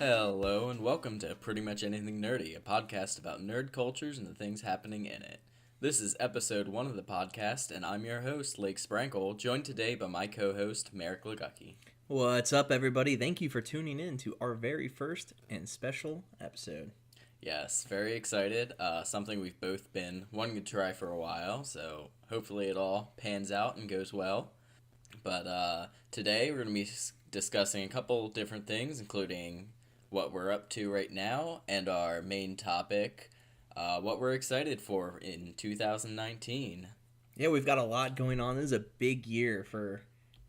Hello and welcome to Pretty Much Anything Nerdy, a podcast about nerd cultures and the things happening in it. This is episode 1 of the podcast, and I'm your host, Sprenkle, joined today by my co-host, Merrick Legutki. What's up, everybody? Thank you for tuning in to our very first and special episode. Yes, very excited. Something we've both been wanting to try for a while, so hopefully it all pans out and goes well. But today we're going to be discussing a couple different things, including what we're up to right now and our main topic, what we're excited for in 2019. Yeah, we've got a lot going on. This is a big year for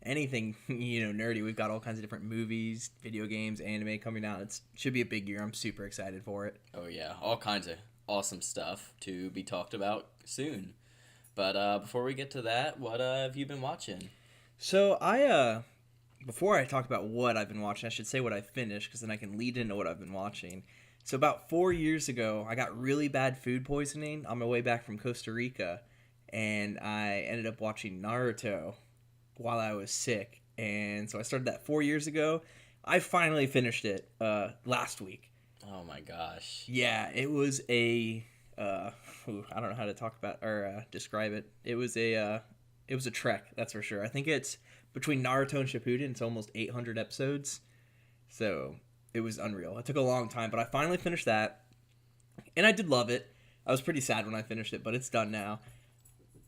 anything, nerdy. We've got all kinds of different movies, video games, anime coming out. It should be a big year. I'm super excited for it. Oh yeah, all kinds of awesome stuff to be talked about soon. But before we get to that, what have you been watching? So before I talk about what I've been watching, I should say what I finished, because then I can lead into what I've been watching. So about 4 years ago, I got really bad food poisoning on my way back from Costa Rica, and I ended up watching Naruto while I was sick. And so I started that 4 years ago. I finally finished it last week. Oh my gosh. Yeah, it was I don't know how to talk about or describe it. It was a trek, that's for sure. I think it's between Naruto and Shippuden, it's almost 800 episodes. So it was unreal. It took a long time, but I finally finished that. And I did love it. I was pretty sad when I finished it, but it's done now.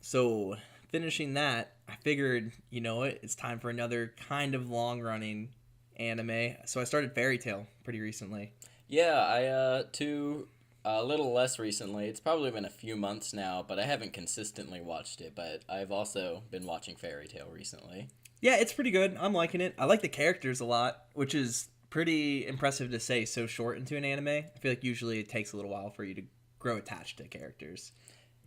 So finishing that, I figured, you know what, it's time for another kind of long-running anime. So I started Fairy Tail pretty recently. Yeah, too, a little less recently. It's probably been a few months now, but I haven't consistently watched it. But I've also been watching Fairy Tail recently. Yeah, it's pretty good. I'm liking it. I like the characters a lot, which is pretty impressive to say so short into an anime. I feel like usually it takes a little while for you to grow attached to characters.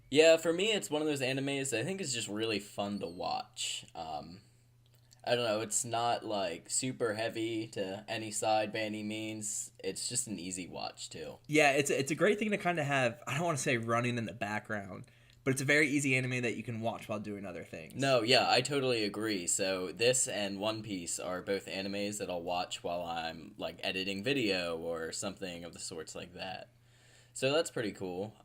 Yeah, for me, it's one of those animes that I think is just really fun to watch. I don't know, it's not like super heavy to any side by any means. It's just an easy watch too. Yeah, it's a great thing to kind of have, I don't want to say running in the background, but it's a very easy anime that you can watch while doing other things. No, yeah, I totally agree. So this and One Piece are both animes that I'll watch while I'm like editing video or something of the sorts like that. So that's pretty cool.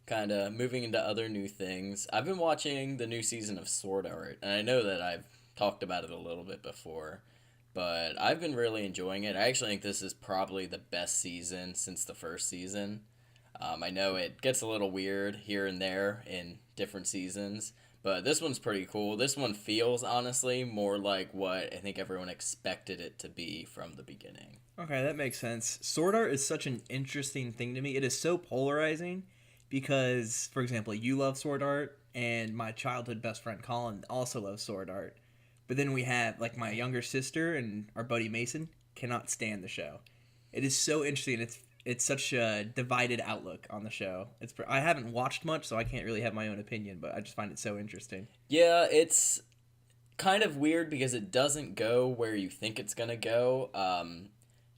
Kind of moving into other new things. I've been watching the new season of Sword Art, and I know that I've talked about it a little bit before, but I've been really enjoying it. I actually think this is probably the best season since the first season. I know it gets a little weird here and there in different seasons, but this one's pretty cool. This one feels, honestly, more like what I think everyone expected it to be from the beginning. Okay, that makes sense. Sword Art is such an interesting thing to me. It is so polarizing because, for example, you love Sword Art, and my childhood best friend Colin also loves Sword Art. But then we have, like, my younger sister and our buddy Mason cannot stand the show. It is so interesting. It's such a divided outlook on the show. I haven't watched much, so I can't really have my own opinion, but I just find it so interesting. Yeah, it's kind of weird because it doesn't go where you think it's gonna go.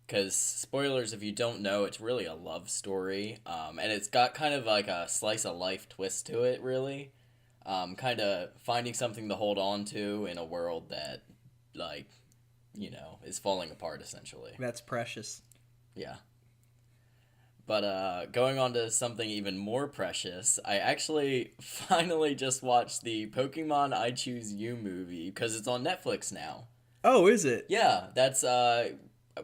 Because spoilers, if you don't know, it's really a love story, and it's got kind of like a slice of life twist to it. Really, kind of finding something to hold on to in a world that, like, is falling apart essentially. That's precious. Yeah. But going on to something even more precious, I actually finally just watched the Pokemon I Choose You movie because it's on Netflix now. Oh, is it? Yeah, that's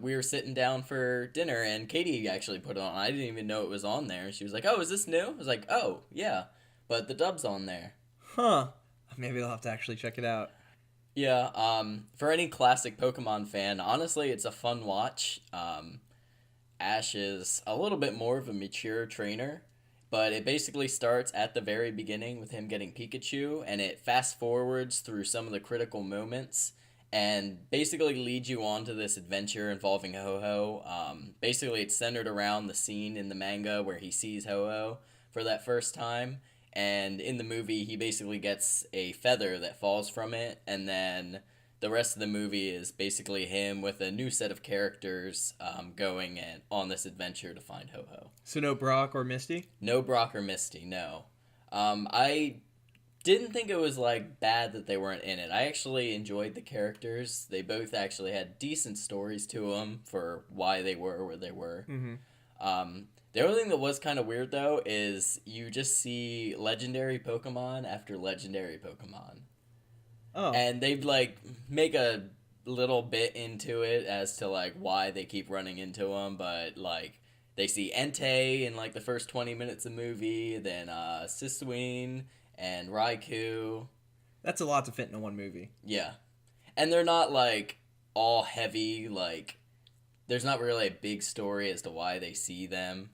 we were sitting down for dinner and Katie actually put it on. I didn't even know it was on there. She was like, "Oh, is this new?" I was like, "Oh, yeah." But the dub's on there. Huh. Maybe I'll have to actually check it out. Yeah, for any classic Pokemon fan, honestly, it's a fun watch. Ash is a little bit more of a mature trainer, but it basically starts at the very beginning with him getting Pikachu, and it fast forwards through some of the critical moments and basically leads you on to this adventure involving Ho-Oh. Basically, it's centered around the scene in the manga where he sees Ho-Oh for that first time, and in the movie, he basically gets a feather that falls from it, and then the rest of the movie is basically him with a new set of characters going on this adventure to find Ho-Oh. So no Brock or Misty? No Brock or Misty, no. I didn't think it was like bad that they weren't in it. I actually enjoyed the characters. They both actually had decent stories to them for why they were where they were. Mm-hmm. The only thing that was kind of weird though is you just see legendary Pokemon after legendary Pokemon. Oh. And they'd like make a little bit into it as to like why they keep running into them, but like they see Entei in like the first 20 minutes of the movie, then Sisween and Raikou. That's a lot to fit into one movie. Yeah. And they're not like all heavy, like there's not really a big story as to why they see them,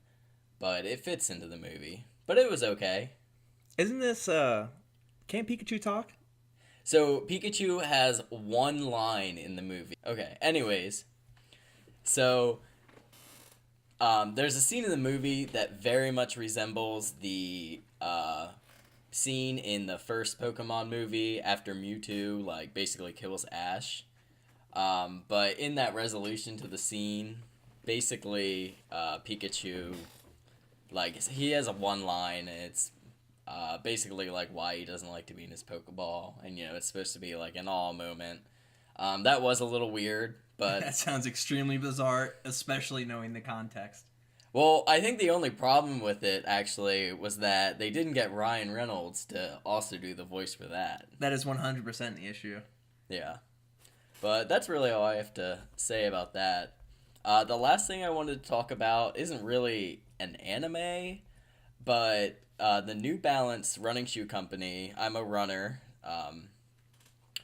but it fits into the movie. But it was okay. Isn't this can't Pikachu talk? So Pikachu has one line in the movie. Okay, anyways. So there's a scene in the movie that very much resembles the scene in the first Pokemon movie after Mewtwo like basically kills Ash. But in that resolution to the scene, basically Pikachu, like he has a one line and it's basically like why he doesn't like to be in his Pokeball, and you know it's supposed to be like an awe moment. That was a little weird, but That sounds extremely bizarre, especially knowing the context. well, I think the only problem with it actually was that they didn't get Ryan Reynolds to also do the voice for that. That is 100% the issue. Yeah, but that's really all I have to say about that. The last thing I wanted to talk about isn't really an anime, but the New Balance running shoe company. I'm a runner.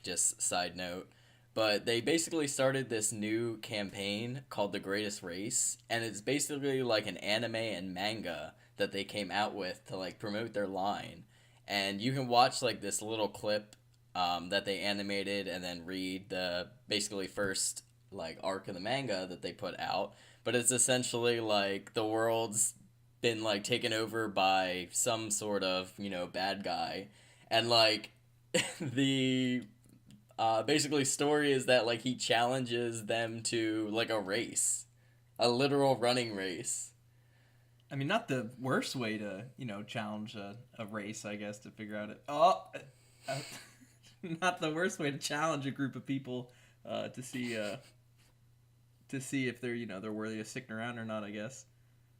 Just side note. But they basically started this new campaign called The Greatest Race, and it's basically like an anime and manga that they came out with to like promote their line. And you can watch like this little clip that they animated and then read the basically first like arc of the manga that they put out. But it's essentially like the world's been like taken over by some sort of, you know, bad guy, and like the basically story is that like he challenges them to like a race, a literal running race. I mean, not the worst way to, challenge a race, I guess, to figure out it. Not the worst way to challenge a group of people to see if they're worthy of sticking around or not, I guess.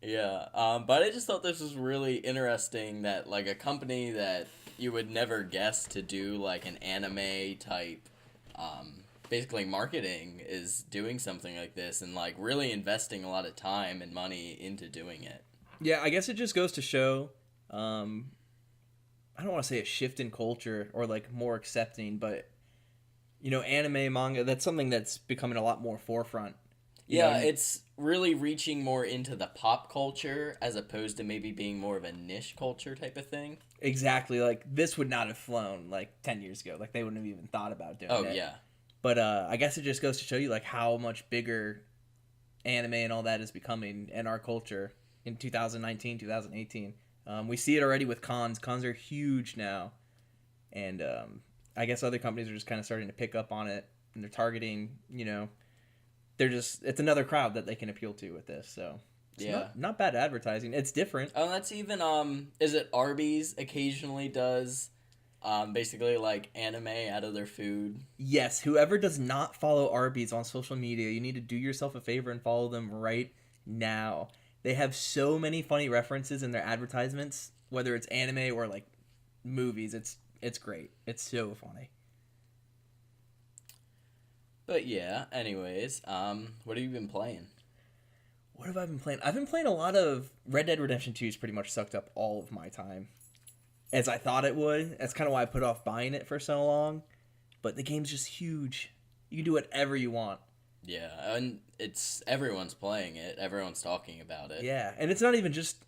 Yeah, but I just thought this was really interesting that like a company that you would never guess to do like an anime type basically marketing is doing something like this and like really investing a lot of time and money into doing it. Yeah, I guess it just goes to show, I don't want to say a shift in culture or like more accepting, but anime, manga, that's something that's becoming a lot more forefront. Yeah, it's really reaching more into the pop culture as opposed to maybe being more of a niche culture type of thing. Exactly. Like, this would not have flown, like, 10 years ago. Like, they wouldn't have even thought about doing it. Oh, yeah. But I guess it just goes to show you, like, how much bigger anime and all that is becoming in our culture in 2019, 2018. We see it already with cons. Cons are huge now. And I guess other companies are just kind of starting to pick up on it. And they're targeting, it's another crowd that they can appeal to with this. So it's not bad advertising. It's different. Oh, that's even is it Arby's occasionally does basically like anime out of their food? Yes, whoever does not follow Arby's on social media, you need to do yourself a favor and follow them right now. They have so many funny references in their advertisements, whether it's anime or like movies. It's great. It's so funny. But yeah, anyways, what have you been playing? What have I been playing? I've been playing a lot of Red Dead Redemption 2's pretty much sucked up all of my time. As I thought it would. That's kind of why I put off buying it for so long. But the game's just huge. You can do whatever you want. Yeah, and everyone's playing it. Everyone's talking about it. Yeah, and it's not even just...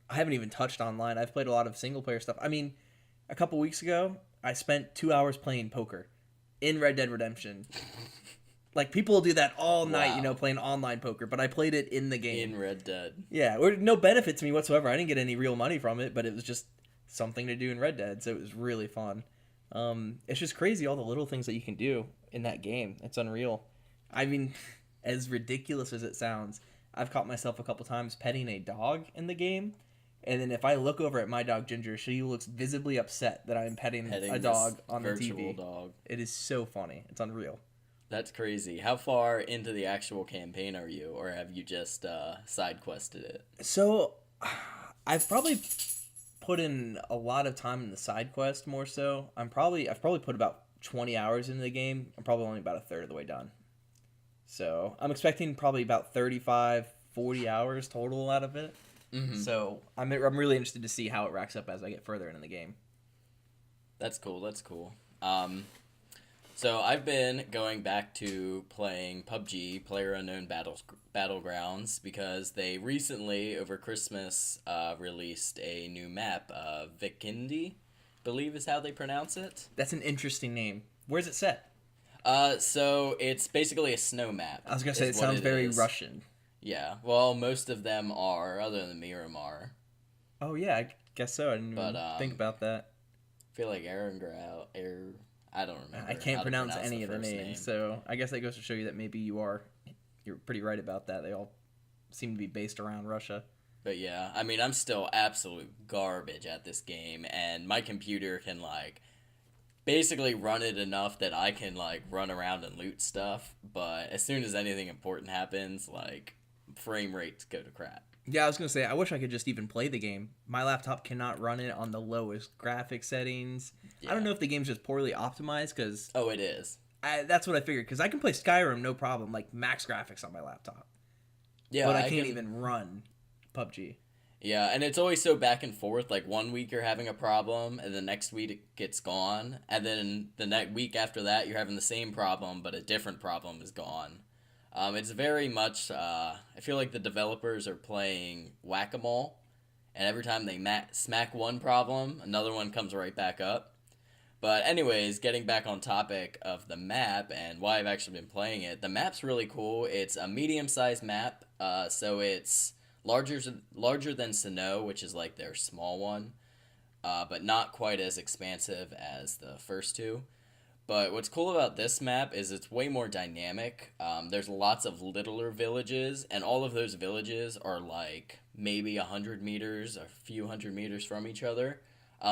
I haven't even touched online. I've played a lot of single-player stuff. I mean, a couple weeks ago, I spent 2 hours playing poker in Red Dead Redemption. Like, people do that all night, playing online poker, but I played it in the game. In Red Dead. Yeah, no benefit to me whatsoever. I didn't get any real money from it, but it was just something to do in Red Dead, so it was really fun. It's just crazy, all the little things that you can do in that game. It's unreal. I mean, as ridiculous as it sounds, I've caught myself a couple times petting a dog in the game, And then if I look over at my dog Ginger, she looks visibly upset that I'm petting Petting a this dog on the virtual TV. dog. It is so funny. It's unreal. That's crazy. How far into the actual campaign are you, or have you just side quested it? So I've probably put in a lot of time in the side quest more so. I've probably put about 20 hours into the game. I'm probably only about a third of the way done. So I'm expecting probably about 35, 40 hours total out of it. Mm-hmm. So I'm really interested to see how it racks up as I get further into the game. That's cool. That's cool. So I've been going back to playing PUBG, PlayerUnknown Battlegrounds, because they recently, over Christmas, released a new map, Vikindi, believe is how they pronounce it. That's an interesting name. Where's it set? So it's basically a snow map. I was gonna say it sounds very Russian. Yeah, well, most of them are, other than Miramar. Oh yeah, I guess so. I didn't even think about that. I feel like I don't remember. I can't pronounce any of the names, so I guess that goes to show you that maybe you're pretty right about that. They all seem to be based around Russia. But yeah, I mean, I'm still absolute garbage at this game, and my computer can, like, basically run it enough that I can, like, run around and loot stuff, but as soon as anything important happens, like, frame rates go to crap. Yeah, I was going to say, I wish I could just even play the game. My laptop cannot run it on the lowest graphic settings. Yeah. I don't know if the game's just poorly optimized, because... Oh, it is. That's what I figured, because I can play Skyrim no problem, like, max graphics on my laptop. Yeah, but I can't even run PUBG. Yeah, and it's always so back and forth. Like, one week you're having a problem, and the next week it gets gone. And then the next week after that, you're having the same problem, but a different problem is gone. It's very much, I feel like the developers are playing whack-a-mole, and every time they smack one problem, another one comes right back up. But anyways, getting back on topic of the map and why I've actually been playing it, the map's really cool. It's a medium-sized map, so it's larger than Sinnoh, which is like their small one, but not quite as expansive as the first two. But what's cool about this map is it's way more dynamic. There's lots of littler villages, and all of those villages are like maybe 100 meters, a few hundred meters from each other.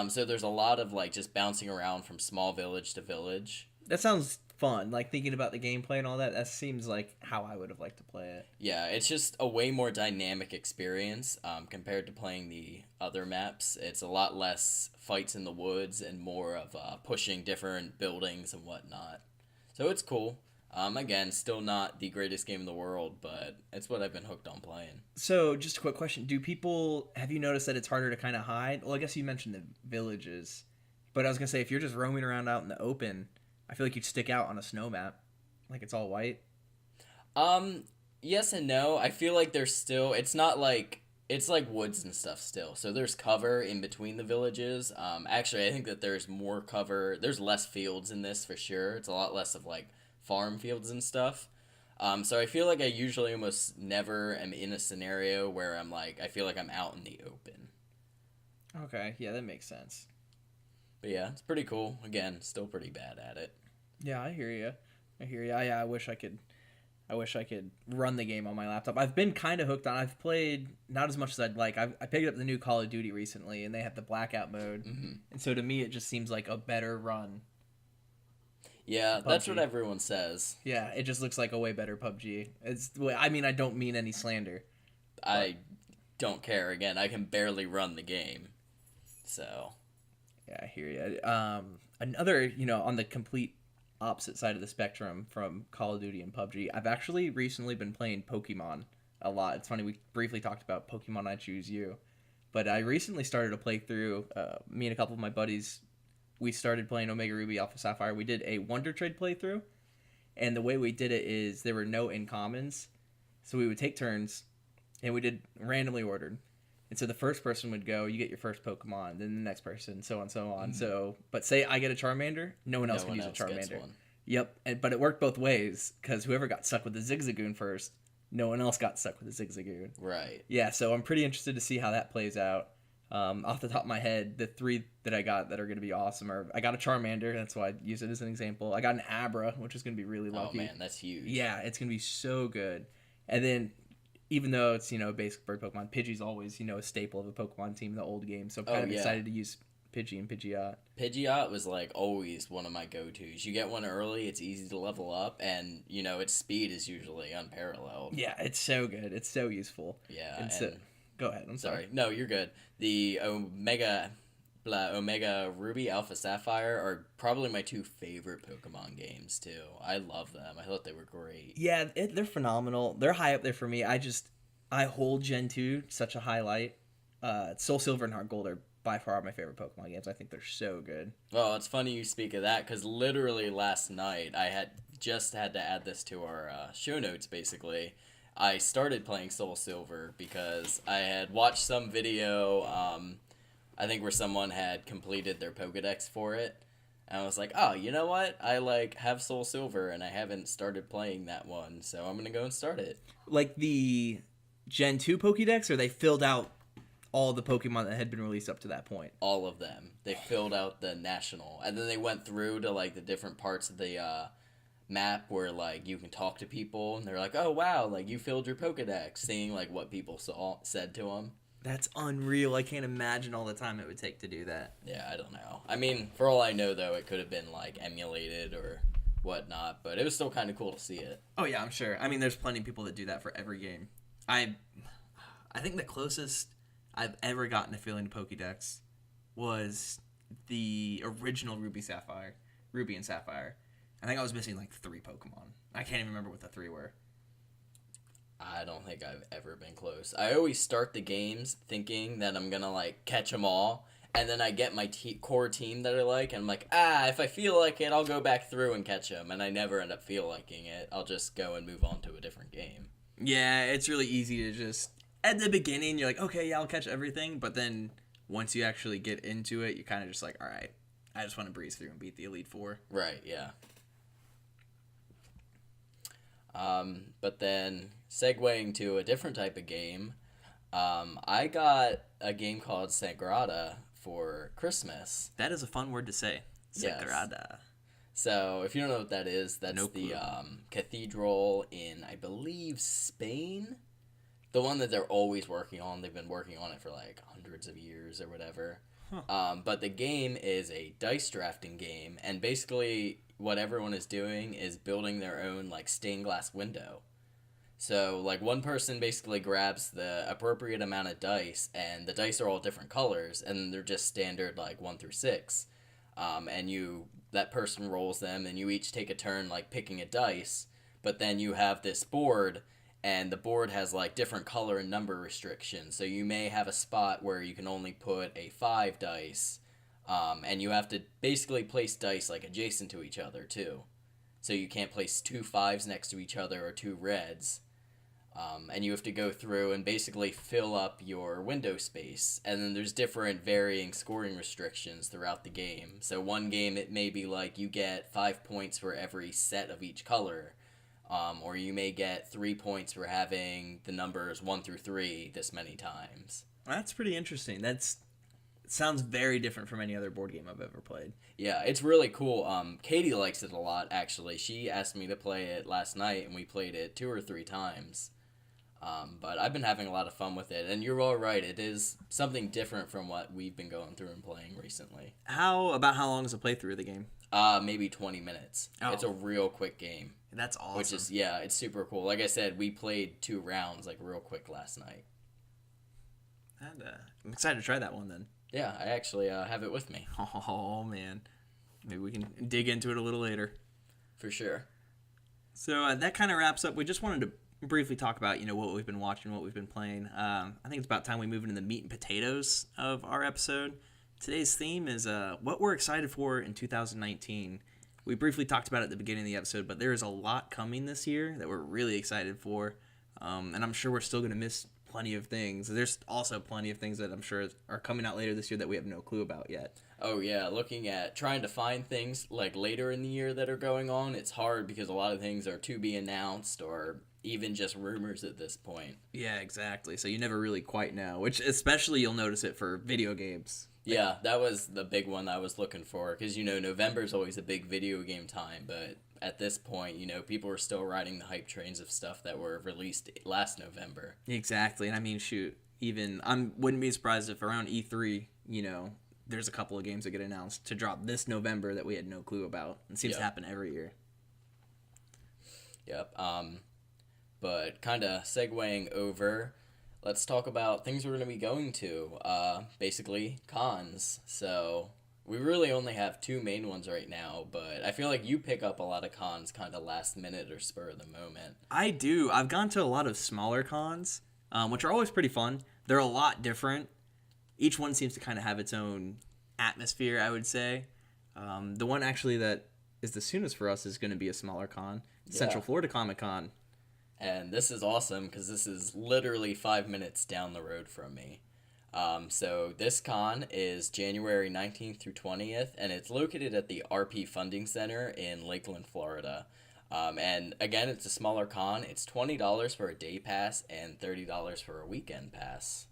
So there's a lot of like just bouncing around from small village to village. That sounds fun. Like, thinking about the gameplay and all that, that seems like how I would have liked to play it. Yeah, it's just a way more dynamic experience compared to playing the other maps. It's a lot less fights in the woods and more of pushing different buildings and whatnot. So it's cool. Again, still not the greatest game in the world, but it's what I've been hooked on playing. So, just a quick question. Have you noticed that it's harder to kind of hide? Well, I guess you mentioned the villages. But I was going to say, if you're just roaming around out in the open, I feel like you'd stick out on a snow map. Like, it's all white. Yes and no. I feel like there's still... It's not like... It's like woods and stuff still. So there's cover in between the villages. Actually, I think that there's more cover. There's less fields in this for sure. It's a lot less of, like, farm fields and stuff. So I feel like I usually almost never am in a scenario where I'm like... I feel like I'm out in the open. Okay, yeah, that makes sense. But yeah, it's pretty cool. Again, still pretty bad at it. Yeah, I hear you. I wish I could run the game on my laptop. I've been kind of hooked on. I've played not as much as I'd like. I picked up the new Call of Duty recently, and they have the blackout mode. Mm-hmm. And so to me, it just seems like a better run. Yeah, that's what everyone says. Yeah, it just looks like a way better PUBG. I don't mean any slander. I don't care. Again, I can barely run the game. So... Yeah, I hear you. Another, on the complete opposite side of the spectrum from Call of Duty and PUBG, I've actually recently been playing Pokemon a lot. It's funny, we briefly talked about Pokemon I Choose You, but I recently started a playthrough. Me and a couple of my buddies, we started playing Omega Ruby Alpha Sapphire. We did a Wonder Trade playthrough, and the way we did it is there were no incommons, so we would take turns, and we did randomly ordered. And so the first person would go, you get your first Pokemon, then the next person, so on, so on. Mm-hmm. So, but say I get a Charmander, no one else can use a Charmander. Yep, but it worked both ways, because whoever got stuck with the Zigzagoon first, no one else got stuck with the Zigzagoon. Right. Yeah, so I'm pretty interested to see how that plays out. Off the top of my head, the three that I got that are going to be awesome are, I got a Charmander, that's why I use it as an example. I got an Abra, which is going to be really lucky. Oh man, that's huge. Yeah, it's going to be so good. And then even though it's, a basic bird Pokemon, Pidgey's always, a staple of a Pokemon team in the old game. So I'm kind of excited to use Pidgey and Pidgeot. Pidgeot was like always one of my go-tos. You get one early, it's easy to level up, and its speed is usually unparalleled. Yeah, it's so good. It's so useful. Yeah, and go ahead. I'm sorry. No, you're good. The Omega Ruby, Alpha Sapphire are probably my two favorite Pokemon games too. I love them. I thought they were great. Yeah, they're phenomenal. They're high up there for me. I hold Gen 2 such a highlight. Soul Silver and Heart Gold are by far my favorite Pokemon games. I think they're so good. Well, it's funny you speak of that because literally last night I had to add this to our show notes. Basically, I started playing Soul Silver because I had watched some video. I think where someone had completed their Pokedex for it, and I was like, oh, you know what? I have Soul Silver and I haven't started playing that one, so I'm gonna go and start it. Like the Gen 2 Pokédex, or they filled out all the Pokemon that had been released up to that point? All of them. They filled out the national, and then they went through to the different parts of the map where you can talk to people, and they're like, oh wow, you filled your Pokedex, seeing what people said to them. That's unreal. I can't imagine all the time it would take to do that. Yeah, I don't know. I mean, for all I know, though, it could have been emulated or whatnot, but it was still kind of cool to see it. Oh yeah, I'm sure. I mean, there's plenty of people that do that for every game. I think the closest I've ever gotten to filling a Pokédex was the original Ruby and Sapphire. I think I was missing 3 Pokemon. I can't even remember what the 3 were. I don't think I've ever been close. I always start the games thinking that I'm gonna catch them all, and then I get my core team that I like, and I'm like, if I feel like it, I'll go back through and catch them, and I never end up feel liking it. I'll just go and move on to a different game. Yeah, it's really easy to just, at the beginning, you're like, okay, yeah, I'll catch everything, but then once you actually get into it, you kind of just like, all right, I just want to breeze through and beat the Elite Four. Right, yeah. But then, segueing to a different type of game, I got a game called Sagrada for Christmas. That is a fun word to say. Sagrada. Yes. So, if you don't know what that is, that's nope. the cathedral in, I believe, Spain. The one that they're always working on. They've been working on it for hundreds of years or whatever. Huh. But the game is a dice drafting game, and basically what everyone is doing is building their own stained glass window. So one person basically grabs the appropriate amount of dice, and the dice are all different colors, and they're just standard 1 through 6. And that person rolls them, and you each take a turn picking a dice, but then you have this board, and the board has different color and number restrictions. So you may have a spot where you can only put a 5 dice, and you have to basically place dice adjacent to each other too. So you can't place 2 5s next to each other or 2 reds. And you have to go through and basically fill up your window space. And then there's different varying scoring restrictions throughout the game. So one game it may be you get 5 points for every set of each color. Or you may get 3 points for having the numbers 1 through 3 this many times. That's pretty interesting. It sounds very different from any other board game I've ever played. Yeah, it's really cool. Katie likes it a lot, actually. She asked me to play it last night, and we played it 2 or 3 times. But I've been having a lot of fun with it, and you're all right. It is something different from what we've been going through and playing recently. How long is a playthrough of the game? Maybe 20 minutes. Oh. It's a real quick game. That's awesome. Which is, it's super cool. Like I said, we played 2 rounds, real quick last night. And, I'm excited to try that one then. Yeah, I actually have it with me. Oh, man. Maybe we can dig into it a little later. For sure. So that kind of wraps up. We just wanted to briefly talk about, what we've been watching, what we've been playing. I think it's about time we move into the meat and potatoes of our episode. Today's theme is what we're excited for in 2019. We briefly talked about it at the beginning of the episode, but there is a lot coming this year that we're really excited for. And I'm sure we're still going to miss plenty of things. There's also plenty of things that I'm sure are coming out later this year that we have no clue about yet. Oh, yeah. Looking at trying to find things later in the year that are going on, it's hard because a lot of things are to be announced or even just rumors at this point. Yeah, exactly. So you never really quite know, which especially you'll notice it for video games. Yeah, that was the big one I was looking for because November's always a big video game time, but at this point, people are still riding the hype trains of stuff that were released last November. Exactly, and I mean, shoot, even wouldn't be surprised if around E3, there's a couple of games that get announced to drop this November that we had no clue about. It seems to happen every year. Yep. But kind of segueing over, let's talk about things we're going to be going to. Basically, cons. So we really only have two main ones right now, but I feel like you pick up a lot of cons kind of last minute or spur of the moment. I do. I've gone to a lot of smaller cons, which are always pretty fun. They're a lot different. Each one seems to kind of have its own atmosphere, I would say. The one actually that is the soonest for us is going to be a smaller con, Central Florida Comic Con. And this is awesome because this is literally 5 minutes down the road from me. So this con is January 19th through 20th, and it's located at the RP Funding Center in Lakeland, Florida. And again, it's a smaller con. It's $20 for a day pass and $30 for a weekend pass.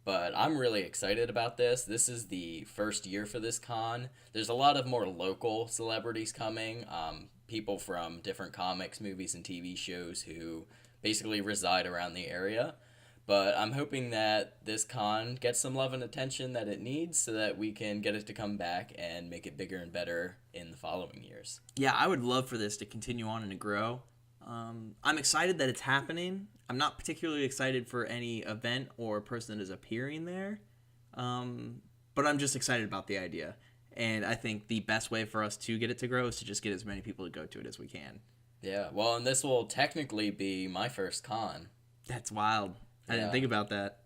But I'm really excited about this. This is the first year for this con. There's a lot of more local celebrities coming, people from different comics, movies, and TV shows who basically reside around the area. But I'm hoping that this con gets some love and attention that it needs so that we can get it to come back and make it bigger and better in the following years. Yeah, I would love for this to continue on and to grow. I'm excited that it's happening. I'm not particularly excited for any event or person that is appearing there, but I'm just excited about the idea. And I think the best way for us to get it to grow is to just get as many people to go to it as we can. Yeah, well, and this will technically be my first con. That's wild. I didn't think about that.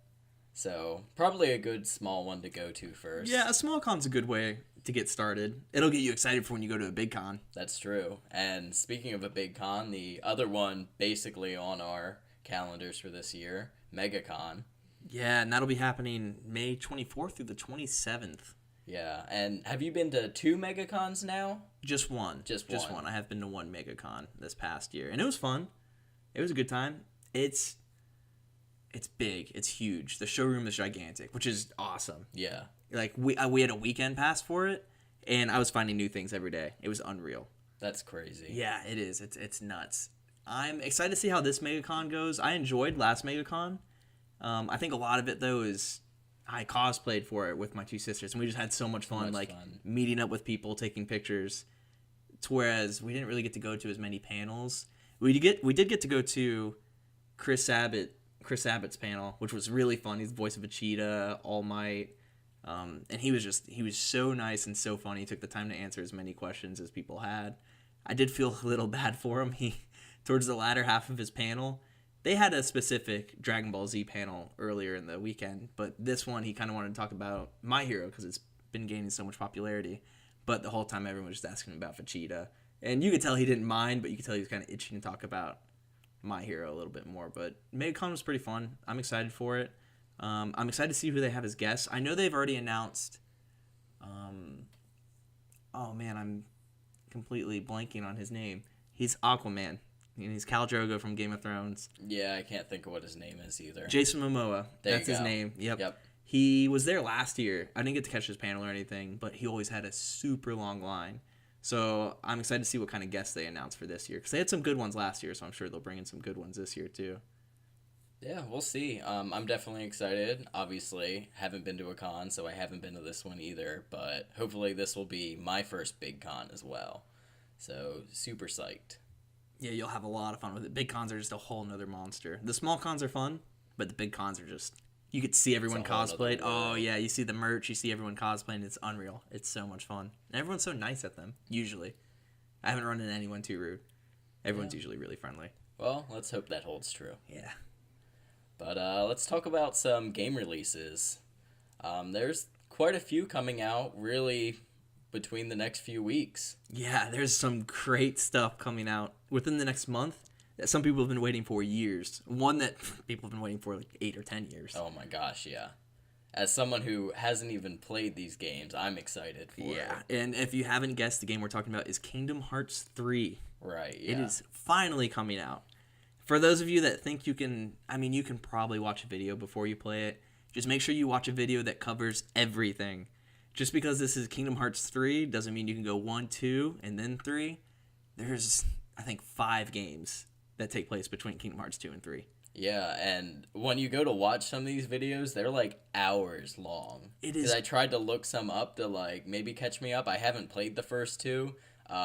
So, probably a good small one to go to first. Yeah, a small con's a good way to get started. It'll get you excited for when you go to a big con. That's true. And speaking of a big con, the other one basically on our calendars for this year, MegaCon. Yeah, and that'll be happening May 24th through the 27th. Yeah, and have you been to 2 MegaCons now? Just one. Just one. I have been to one MegaCon this past year, and it was fun. It was a good time. It's big. It's huge. The showroom is gigantic, which is awesome. Yeah. Like, we had a weekend pass for it, and I was finding new things every day. It was unreal. That's crazy. Yeah, it is. It's nuts. I'm excited to see how this MegaCon goes. I enjoyed last MegaCon. I think a lot of it, though, is I cosplayed for it with my two sisters, and we just had so much fun, meeting up with people, taking pictures. Whereas we didn't really get to go to as many panels. We did get to go to Chris Abbott's panel, which was really fun. He's the voice of Vegeta, All Might, and he was so nice and so funny. He took the time to answer as many questions as people had. I did feel a little bad for him. Towards the latter half of his panel, they had a specific Dragon Ball Z panel earlier in the weekend, but this one he kind of wanted to talk about My Hero because it's been gaining so much popularity. But the whole time everyone was just asking him about Vegeta, and you could tell he didn't mind, but you could tell he was kind of itching to talk about My Hero a little bit more. But MegaCon was pretty fun. I'm excited for it. I'm excited to see who they have as guests. I know they've already announced. Oh man, I'm completely blanking on his name. He's Aquaman. And he's Khal Drogo from Game of Thrones. Yeah, I can't think of what his name is either. Jason Momoa. That's his name. Yep. He was there last year. I didn't get to catch his panel or anything, but he always had a super long line. So I'm excited to see what kind of guests they announce for this year. Because they had some good ones last year, so I'm sure they'll bring in some good ones this year too. Yeah, we'll see. I'm definitely excited. Obviously, haven't been to a con, so I haven't been to this one either. But hopefully this will be my first big con as well. So, super psyched. Yeah, you'll have a lot of fun with it. Big cons are just a whole nother monster. The small cons are fun, but the big cons are just... You could see everyone cosplayed. Oh, yeah, you see the merch, you see everyone cosplaying. It's unreal. It's so much fun. And everyone's so nice at them, usually. I haven't run into anyone too rude. Everyone's usually really friendly. Well, let's hope that holds true. Yeah. But let's talk about some game releases. There's quite a few coming out, really, between the next few weeks. Yeah, there's some great stuff coming out within the next month that some people have been waiting for years. One that people have been waiting for like 8 or 10 years. Oh my gosh, yeah. As someone who hasn't even played these games, I'm excited for it. Yeah, and if you haven't guessed, the game we're talking about is Kingdom Hearts 3. Right, yeah. It is finally coming out. For those of you that think you can probably watch a video before you play it. Just make sure you watch a video that covers everything. just because this is Kingdom Hearts 3 doesn't mean you can go 1, 2, and then 3. There's, I think, 5 games that take place between Kingdom Hearts 2 and 3. Yeah, and when you go to watch some of these videos, they're like hours long. It is. Because I tried to look some up to like maybe catch me up. I haven't played the first 2,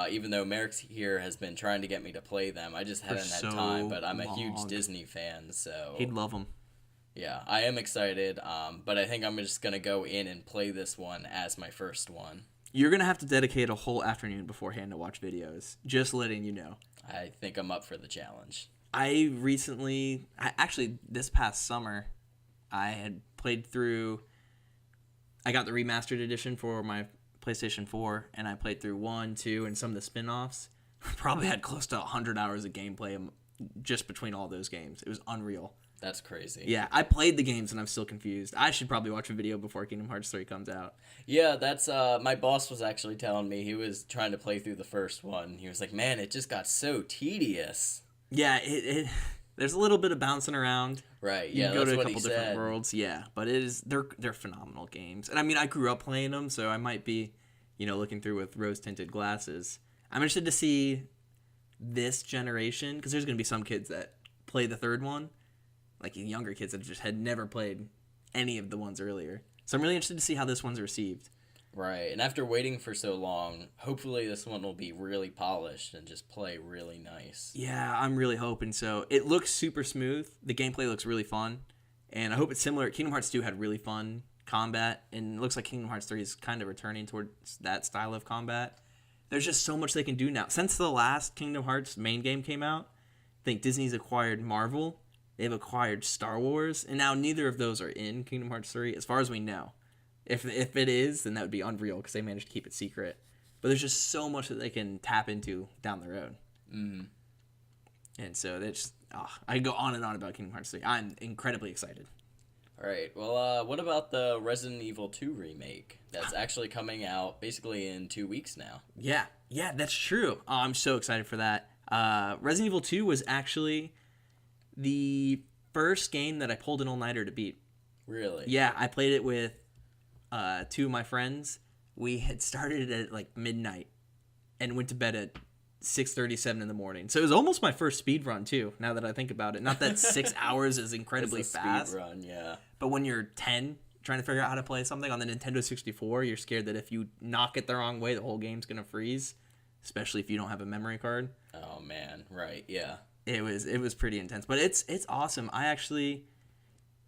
even though Merrick here has been trying to get me to play them. I just haven't had time, but I'm a huge Disney fan, so... He'd love them. Yeah, I am excited, but I think I'm just going to go in and play this one as my first one. You're going to have to dedicate a whole afternoon beforehand to watch videos. Just letting you know. I think I'm up for the challenge. Actually, this past summer, I had played through, I got the remastered edition for my PlayStation 4, and I played through 1, 2, and some of the spin-offs. Probably had close to 100 hours of gameplay just between all those games. It was unreal. That's crazy. Yeah, I played the games, and I'm still confused. I should probably watch a video before Kingdom Hearts 3 comes out. Yeah, that's, my boss was actually telling me he was trying to play through the first one. He was like, man, it just got so tedious. Yeah, there's a little bit of bouncing around. Right. You Yeah, can go that's to a what couple he different said. worlds. Yeah, but they're phenomenal games. And I mean, I grew up playing them, so I might be, looking through with rose-tinted glasses. I'm interested to see this generation, because there's going to be some kids that play the third one, like younger kids that just had never played any of the ones earlier. So I'm really interested to see how this one's received. Right, and after waiting for so long, hopefully this one will be really polished and just play really nice. Yeah, I'm really hoping so. It looks super smooth. The gameplay looks really fun. And I hope it's similar. Kingdom Hearts 2 had really fun combat, and it looks like Kingdom Hearts 3 is kind of returning towards that style of combat. There's just so much they can do now. Since the last Kingdom Hearts main game came out, I think Disney's acquired Marvel, they've acquired Star Wars, and now neither of those are in Kingdom Hearts 3, as far as we know. If it is, then that would be unreal because they managed to keep it secret. But there's just so much that they can tap into down the road. Mm. And so I can go on and on about Kingdom Hearts 3. I'm incredibly excited. All right. Well, what about the Resident Evil 2 remake that's actually coming out basically in 2 weeks now? Yeah, that's true. Oh, I'm so excited for that. Resident Evil 2 was actually the first game that I pulled an all-nighter to beat. Really? Yeah, I played it with 2 of my friends. We had started at like midnight and went to bed at 6:37 in the morning. So it was almost my first speed run too, now that I think about it. Not that 6 hours is incredibly fast. Speed run, yeah. But when you're 10 trying to figure out how to play something on the Nintendo 64, you're scared that if you knock it the wrong way, the whole game's going to freeze, especially if you don't have a memory card. Oh man, right, yeah. It was pretty intense, but it's awesome. I actually,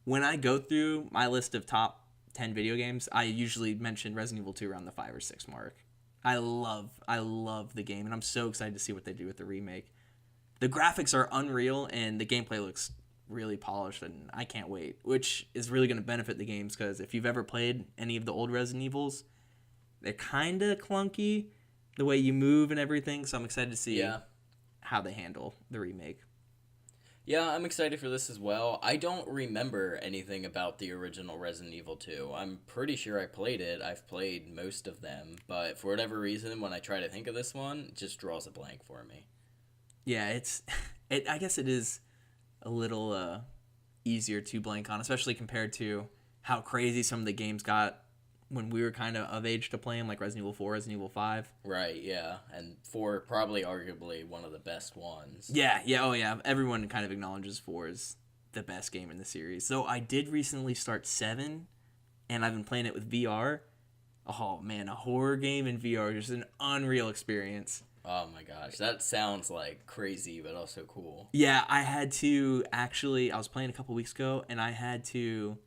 when I go through my list of top 10 video games, I usually mention Resident Evil 2 around the 5 or 6 mark. I love the game, and I'm so excited to see what they do with the remake. The graphics are unreal, and the gameplay looks really polished, and I can't wait, which is really going to benefit the games, because if you've ever played any of the old Resident Evils, they're kind of clunky, the way you move and everything, so I'm excited to see how they handle the remake. Yeah, I'm excited for this as well. I don't remember anything about the original Resident Evil 2. I'm pretty sure I played it. I've played most of them, but for whatever reason, when I try to think of this one, it just draws a blank for me. Yeah, I guess it is a little easier to blank on, especially compared to how crazy some of the games got when we were kind of age to play them, like Resident Evil 4, Resident Evil 5. Right, yeah. And 4, probably arguably one of the best ones. Yeah, oh yeah. Everyone kind of acknowledges 4 as the best game in the series. So I did recently start 7, and I've been playing it with VR. Oh man, a horror game in VR is just an unreal experience. Oh my gosh, that sounds like crazy, but also cool. Yeah, I had to I was playing a couple weeks ago, and I had to,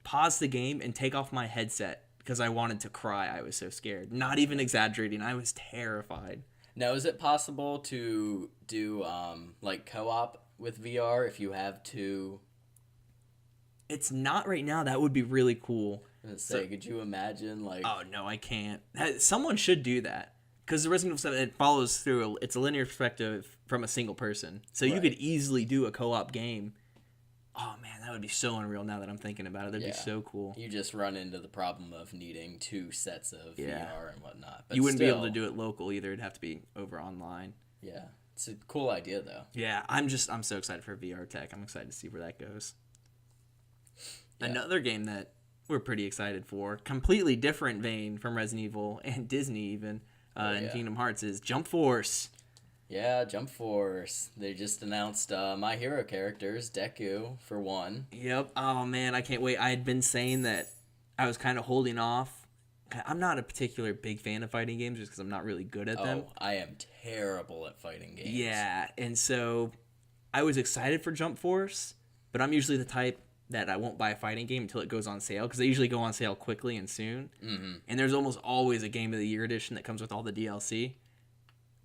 pause the game and take off my headset because I wanted to cry. I was so scared. Not even exaggerating. I was terrified. Now, is it possible to do, co-op with VR if you have two? It's not right now. That would be really cool. Could you imagine, Oh, no, I can't. Someone should do that. Because the Resident Evil 7, it follows through, it's a linear perspective from a single person. So you could easily do a co-op game. Oh, man, that would be so unreal now that I'm thinking about it. That'd be so cool. You just run into the problem of needing 2 sets of VR and whatnot. But you wouldn't be able to do it local either. It'd have to be over online. Yeah. It's a cool idea, though. Yeah, I'm so excited for VR tech. I'm excited to see where that goes. Yeah. Another game that we're pretty excited for. Completely different vein from Resident Evil and Disney even, and Kingdom Hearts is Jump Force. Yeah, Jump Force. They just announced My Hero characters, Deku, for one. Yep. Oh, man, I can't wait. I had been saying that I was kind of holding off. I'm not a particular big fan of fighting games just because I'm not really good at them. Oh, I am terrible at fighting games. Yeah, and so I was excited for Jump Force, but I'm usually the type that I won't buy a fighting game until it goes on sale because they usually go on sale quickly and soon. Mm-hmm. And there's almost always a Game of the Year edition that comes with all the DLC.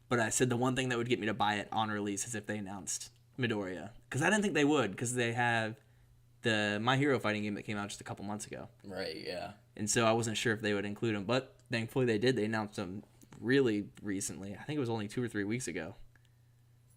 But I said the one thing that would get me to buy it on release is if they announced Midoriya. Because I didn't think they would, because they have the My Hero fighting game that came out just a couple months ago. Right, yeah. And so I wasn't sure if they would include him. But thankfully they did. They announced him really recently. I think it was only 2 or 3 weeks ago.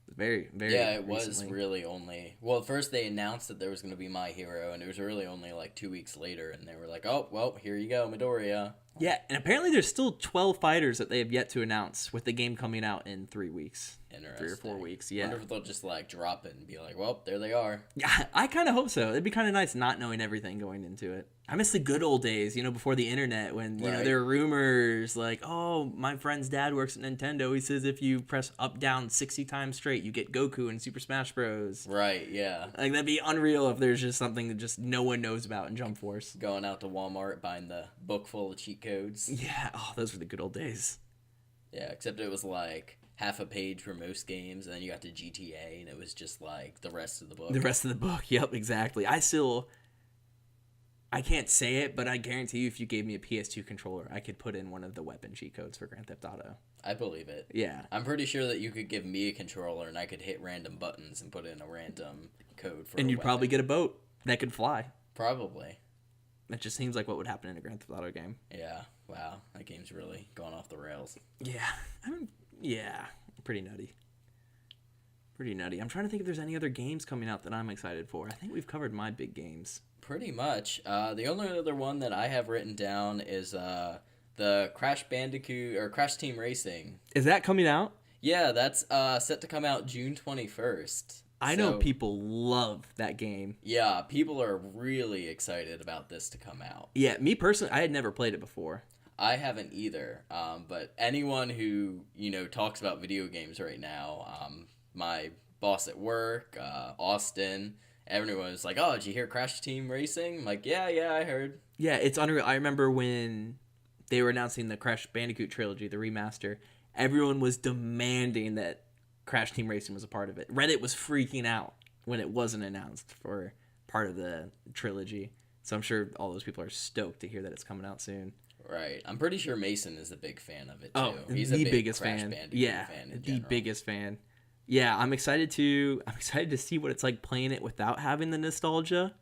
Very, very Yeah, it recently. was really only... Well, first they announced that there was going to be My Hero, and it was really only like 2 weeks later, and they were like, oh, well, here you go, Midoriya. Yeah, and apparently there's still 12 fighters that they have yet to announce with the game coming out in 3 weeks. Interesting. 3 or 4 weeks, I yeah. wonder if they'll just like drop it and be like, well, there they are. Yeah, I kind of hope so. It'd be kind of nice not knowing everything going into it. I miss the good old days, before the internet when, there were rumors like, oh, my friend's dad works at Nintendo. He says if you press up, down 60 times straight, you get Goku in Super Smash Bros. Right, yeah. Like, that'd be unreal if there's just something that just no one knows about in Jump Force. Going out to Walmart, buying the book full of cheat codes. Yeah, oh, those were the good old days. Yeah, except it was like half a page for most games, and then you got to GTA, and it was just like the rest of the book. The rest of the book, yep, exactly. I can't say it, but I guarantee you if you gave me a PS2 controller, I could put in one of the weapon cheat codes for Grand Theft Auto. I believe it. Yeah. I'm pretty sure that you could give me a controller, and I could hit random buttons and put in a random code for And a you'd weapon. probably get a boat that could fly. Probably. That just seems like what would happen in a Grand Theft Auto game. Yeah, wow. That game's really gone off the rails. Yeah. Yeah. Pretty nutty. Pretty nutty. I'm trying to think if there's any other games coming out that I'm excited for. I think we've covered my big games. Pretty much. The only other one that I have written down is the Crash Bandicoot or Crash Team Racing. Is that coming out? Yeah, that's set to come out June 21st. I know people love that game. Yeah, people are really excited about this to come out. Yeah, me personally, I had never played it before. I haven't either. But anyone who, talks about video games right now, my boss at work, Austin, everyone was like, oh, did you hear Crash Team Racing? I'm like, yeah, I heard. Yeah, it's unreal. I remember when they were announcing the Crash Bandicoot trilogy, the remaster, everyone was demanding that Crash Team Racing was a part of it. Reddit was freaking out when it wasn't announced for part of the trilogy. So I'm sure all those people are stoked to hear that it's coming out soon. Right. I'm pretty sure Mason is a big fan of it, too. Oh, He's the a big biggest Crash fan. Bandicoot Yeah, fan in the general. biggest fan. Yeah, I'm excited to see what it's like playing it without having the nostalgia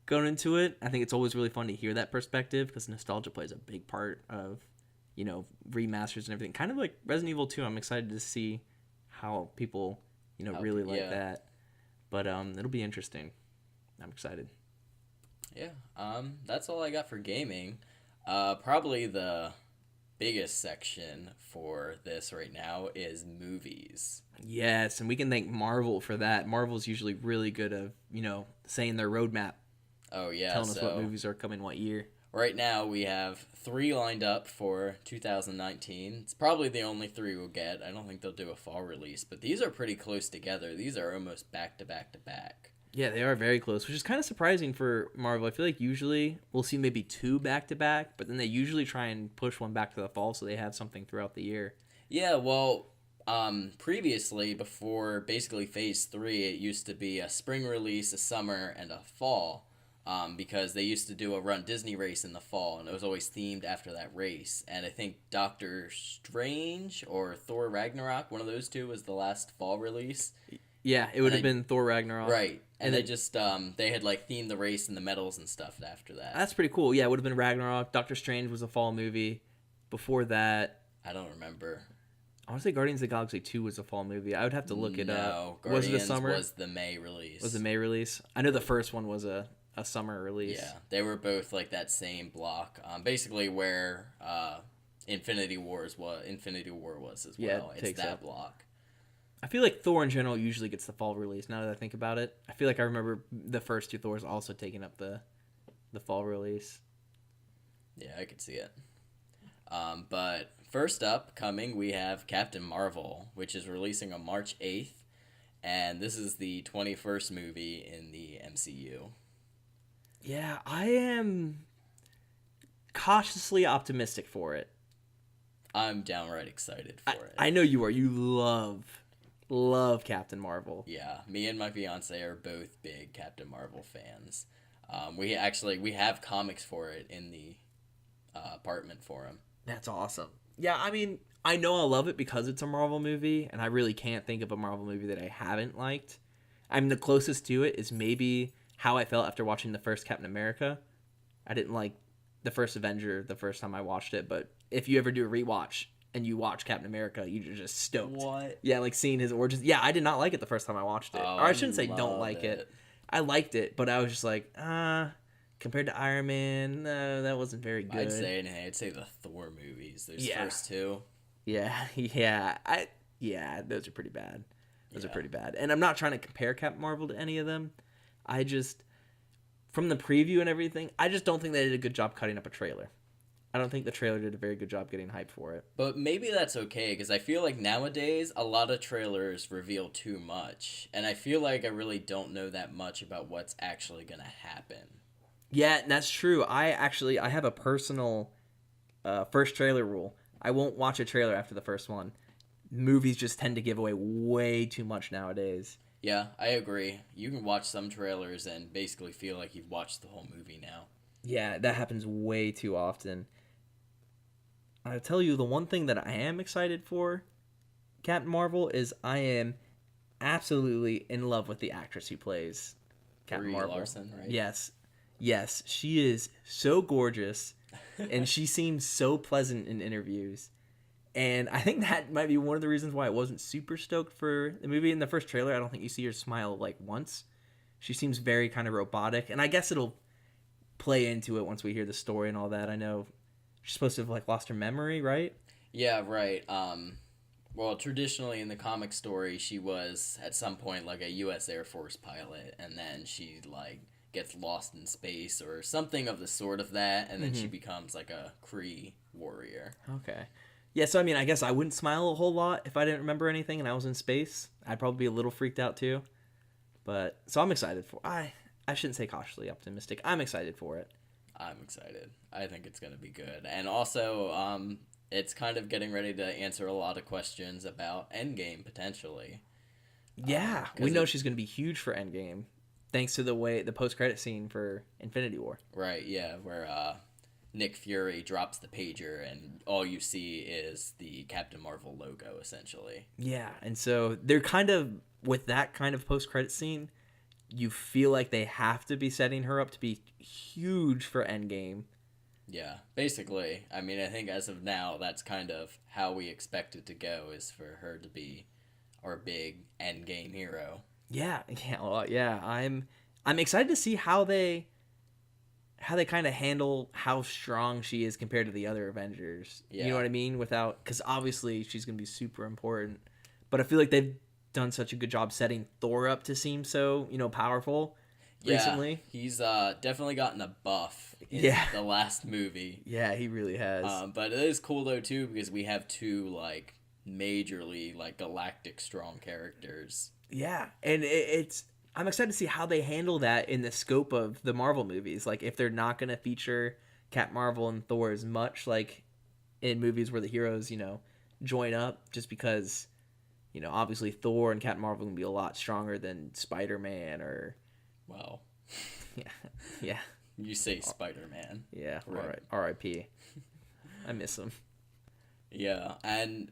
going into it. I think it's always really fun to hear that perspective because nostalgia plays a big part of, remasters and everything. Kind of like Resident Evil 2. I'm excited to see how people, really like that. But it'll be interesting. I'm excited. Yeah. That's all I got for gaming. Probably the biggest section for this right now is movies. Yes, and we can thank Marvel for that. Marvel's usually really good at, saying their roadmap. Oh, yeah. Telling us what movies are coming what year. Right now we have 3 lined up for 2019. It's probably the only 3 we'll get. I don't think they'll do a fall release, but these are pretty close together. These are almost back to back to back. Yeah, they are very close, which is kind of surprising for Marvel. I feel like usually we'll see maybe 2 back-to-back, but then they usually try and push one back to the fall so they have something throughout the year. Yeah, well, previously, before basically Phase 3, it used to be a spring release, a summer, and a fall, because they used to do a Run Disney race in the fall, and it was always themed after that race. And I think Doctor Strange or Thor Ragnarok, one of those 2, was the last fall release. Yeah, it would have been Thor Ragnarok. Right. And they just, they had, themed the race and the medals and stuff after that. That's pretty cool. Yeah, it would have been Ragnarok. Doctor Strange was a fall movie. Before that... I don't remember. I want to say Guardians of the Galaxy 2 was a fall movie. I would have to look it up. No, Was it a summer? was the May release. Was the May release? I know the first one was a summer release. Yeah, they were both, that same block. Basically where Infinity War was as well. Yeah, it it's takes that up. block. I feel like Thor in general usually gets the fall release. Now that I think about it, I feel like I remember the first 2 Thors also taking up the fall release. Yeah, I could see it. But first up, coming, we have Captain Marvel, which is releasing on March 8th, and this is the 21st movie in the MCU. Yeah, I am cautiously optimistic for it. I'm downright excited for it. I know you are. You love Captain Marvel. Yeah, me and my fiance are both big Captain Marvel fans. We have comics for it in the apartment for him. That's awesome. Yeah, I mean, I know I love it because it's a Marvel movie, and I really can't think of a Marvel movie that I haven't liked. I mean, the closest to it is maybe how I felt after watching the first Captain America. I didn't like the first Avenger the first time I watched it, but if you ever do a rewatch and you watch Captain America, you're just stoked. What? Yeah, like seeing his origins. Yeah, I did not like it the first time I watched it. Oh, Or I shouldn't say love don't like it. I liked it, but I was just like, compared to Iron Man, no, that wasn't very good. I'd say the Thor movies. Those first two. Yeah, those are pretty bad. Those are Yeah. pretty bad. And I'm not trying to compare Captain Marvel to any of them. I just, from the preview and everything, I just don't think they did a good job cutting up a trailer. I don't think the trailer did a very good job getting hype for it. But maybe that's okay, because I feel like nowadays a lot of trailers reveal too much, and I feel like I really don't know that much about what's actually going to happen. Yeah, that's true. I have a personal first trailer rule. I won't watch a trailer after the first one. Movies just tend to give away way too much nowadays. Yeah, I agree. You can watch some trailers and basically feel like you've watched the whole movie now. Yeah, that happens way too often. I'll tell you, the one thing that I am excited for Captain Marvel is I am absolutely in love with the actress who plays Captain Brie Marvel. Larson, right? Yes, she is so gorgeous, and she seems so pleasant in interviews. And I think that might be one of the reasons why I wasn't super stoked for the movie. In the first trailer, I don't think you see her smile like once. She seems very kind of robotic, and I guess it'll play into it once we hear the story and all that. I know she's supposed to have like lost her memory, right? Yeah, right. Well, traditionally in the comic story, she was at some point like a U.S. Air Force pilot, and then she like gets lost in space or something of the sort of that, and then she becomes like a Kree warrior. Okay. Yeah, so I mean, I guess I wouldn't smile a whole lot if I didn't remember anything and I was in space. I'd probably be a little freaked out too. But so I'm excited for I shouldn't say cautiously optimistic. I'm excited for it. I'm excited. I think it's going to be good. And also, it's kind of getting ready to answer a lot of questions about Endgame, potentially. Yeah, we know she's going to be huge for Endgame, thanks to the post-credit scene for Infinity War. Right, yeah, where Nick Fury drops the pager and all you see is the Captain Marvel logo, essentially. Yeah, and so they're kind of, with that kind of post-credit scene, you feel like they have to be setting her up to be huge for Endgame. Yeah, basically. I mean, I think as of now, that's kind of how we expect it to go, is for her to be our big Endgame hero. Yeah. I'm excited to see how they kind of handle how strong she is compared to the other Avengers. Yeah. You know what I mean? Because obviously she's going to be super important. But I feel like they've done such a good job setting Thor up to seem so, powerful recently. He's definitely gotten a buff in the last movie. Yeah, he really has. But it is cool, though, too, because we have two, like, majorly, like, galactic strong characters. Yeah, and I'm excited to see how they handle that in the scope of the Marvel movies. Like, if they're not going to feature Captain Marvel and Thor as much, like, in movies where the heroes, join up, just because, obviously Thor and Captain Marvel can be a lot stronger than Spider-Man or... Well... Yeah. You say Spider-Man. Yeah, right. R.I.P. I miss him. Yeah, and...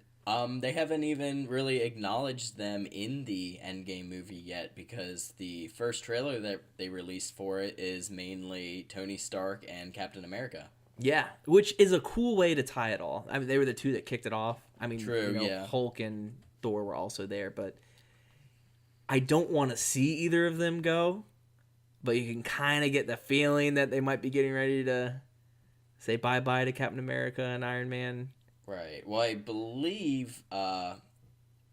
they haven't even really acknowledged them in the Endgame movie yet, because the first trailer that they released for it is mainly Tony Stark and Captain America. Yeah, which is a cool way to tie it all. I mean, they were the two that kicked it off. I mean, True, yeah. Hulk and Thor were also there, but I don't want to see either of them go, but you can kind of get the feeling that they might be getting ready to say bye-bye to Captain America and Iron Man. Right. Well, I believe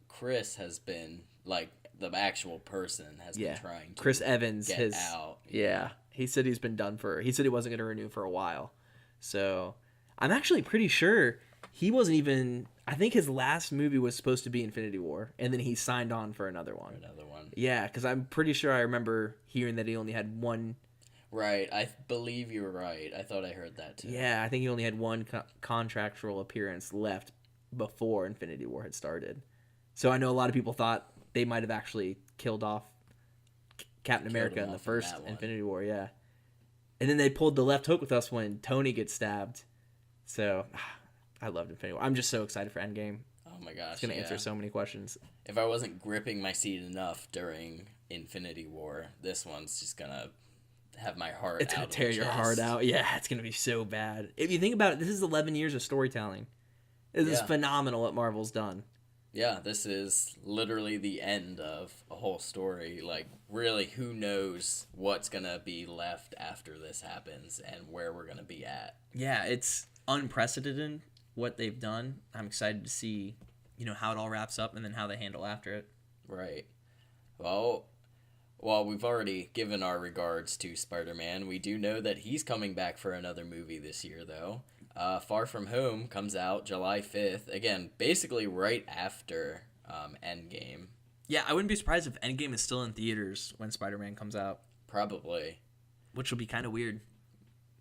Chris has been, like, the actual person has been trying to Chris Evans get out. Yeah. He said he wasn't going to renew for a while. So I'm actually pretty sure he wasn't even. I think his last movie was supposed to be Infinity War, and then he signed on for another one. Another one. Yeah, because I'm pretty sure I remember hearing that he only had one. Right, I believe you're right. I thought I heard that too. Yeah, I think he only had one contractual appearance left before Infinity War had started. So I know a lot of people thought they might have actually killed off Captain America in the first Infinity War, yeah. And then they pulled the left hook with us when Tony gets stabbed. So I loved Infinity War. I'm just so excited for Endgame. Oh my gosh, it's going to answer so many questions. If I wasn't gripping my seat enough during Infinity War, this one's just going to have my heart It's going to tear your heart out. Yeah, it's going to be so bad. If you think about it, this is 11 years of storytelling. This is phenomenal what Marvel's done. Yeah, this is literally the end of a whole story. Like, really, who knows what's going to be left after this happens and where we're going to be at. Yeah, it's unprecedented what they've done. I'm excited to see, how it all wraps up and then how they handle after it. Right. Well, we've already given our regards to Spider-Man. We do know that he's coming back for another movie this year, though. Far From Home comes out July 5th. Again, basically right after Endgame. Yeah, I wouldn't be surprised if Endgame is still in theaters when Spider-Man comes out. Probably. Which will be kind of weird.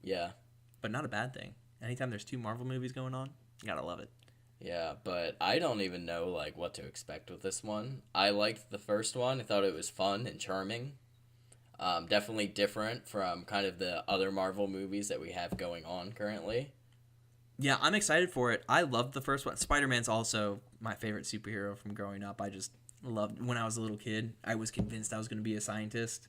Yeah. But not a bad thing. Anytime there's two Marvel movies going on, you gotta love it. Yeah, but I don't even know what to expect with this one. I liked the first one. I thought it was fun and charming. Definitely different from kind of the other Marvel movies that we have going on currently. Yeah, I'm excited for it. I loved the first one. Spider-Man's also my favorite superhero from growing up. I just loved, when I was a little kid, I was convinced I was going to be a scientist.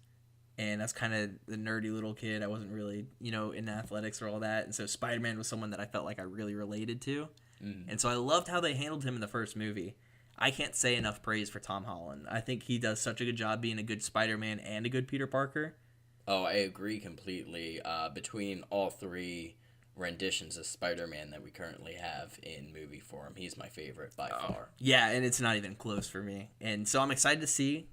And that's kind of the nerdy little kid. I wasn't really, in athletics or all that. And so Spider-Man was someone that I felt like I really related to. And so I loved how they handled him in the first movie. I can't say enough praise for Tom Holland. I think he does such a good job being a good Spider-Man and a good Peter Parker. Oh, I agree completely. Between all three renditions of Spider-Man that we currently have in movie form, he's my favorite by far. Yeah, and it's not even close for me. And so I'm excited to see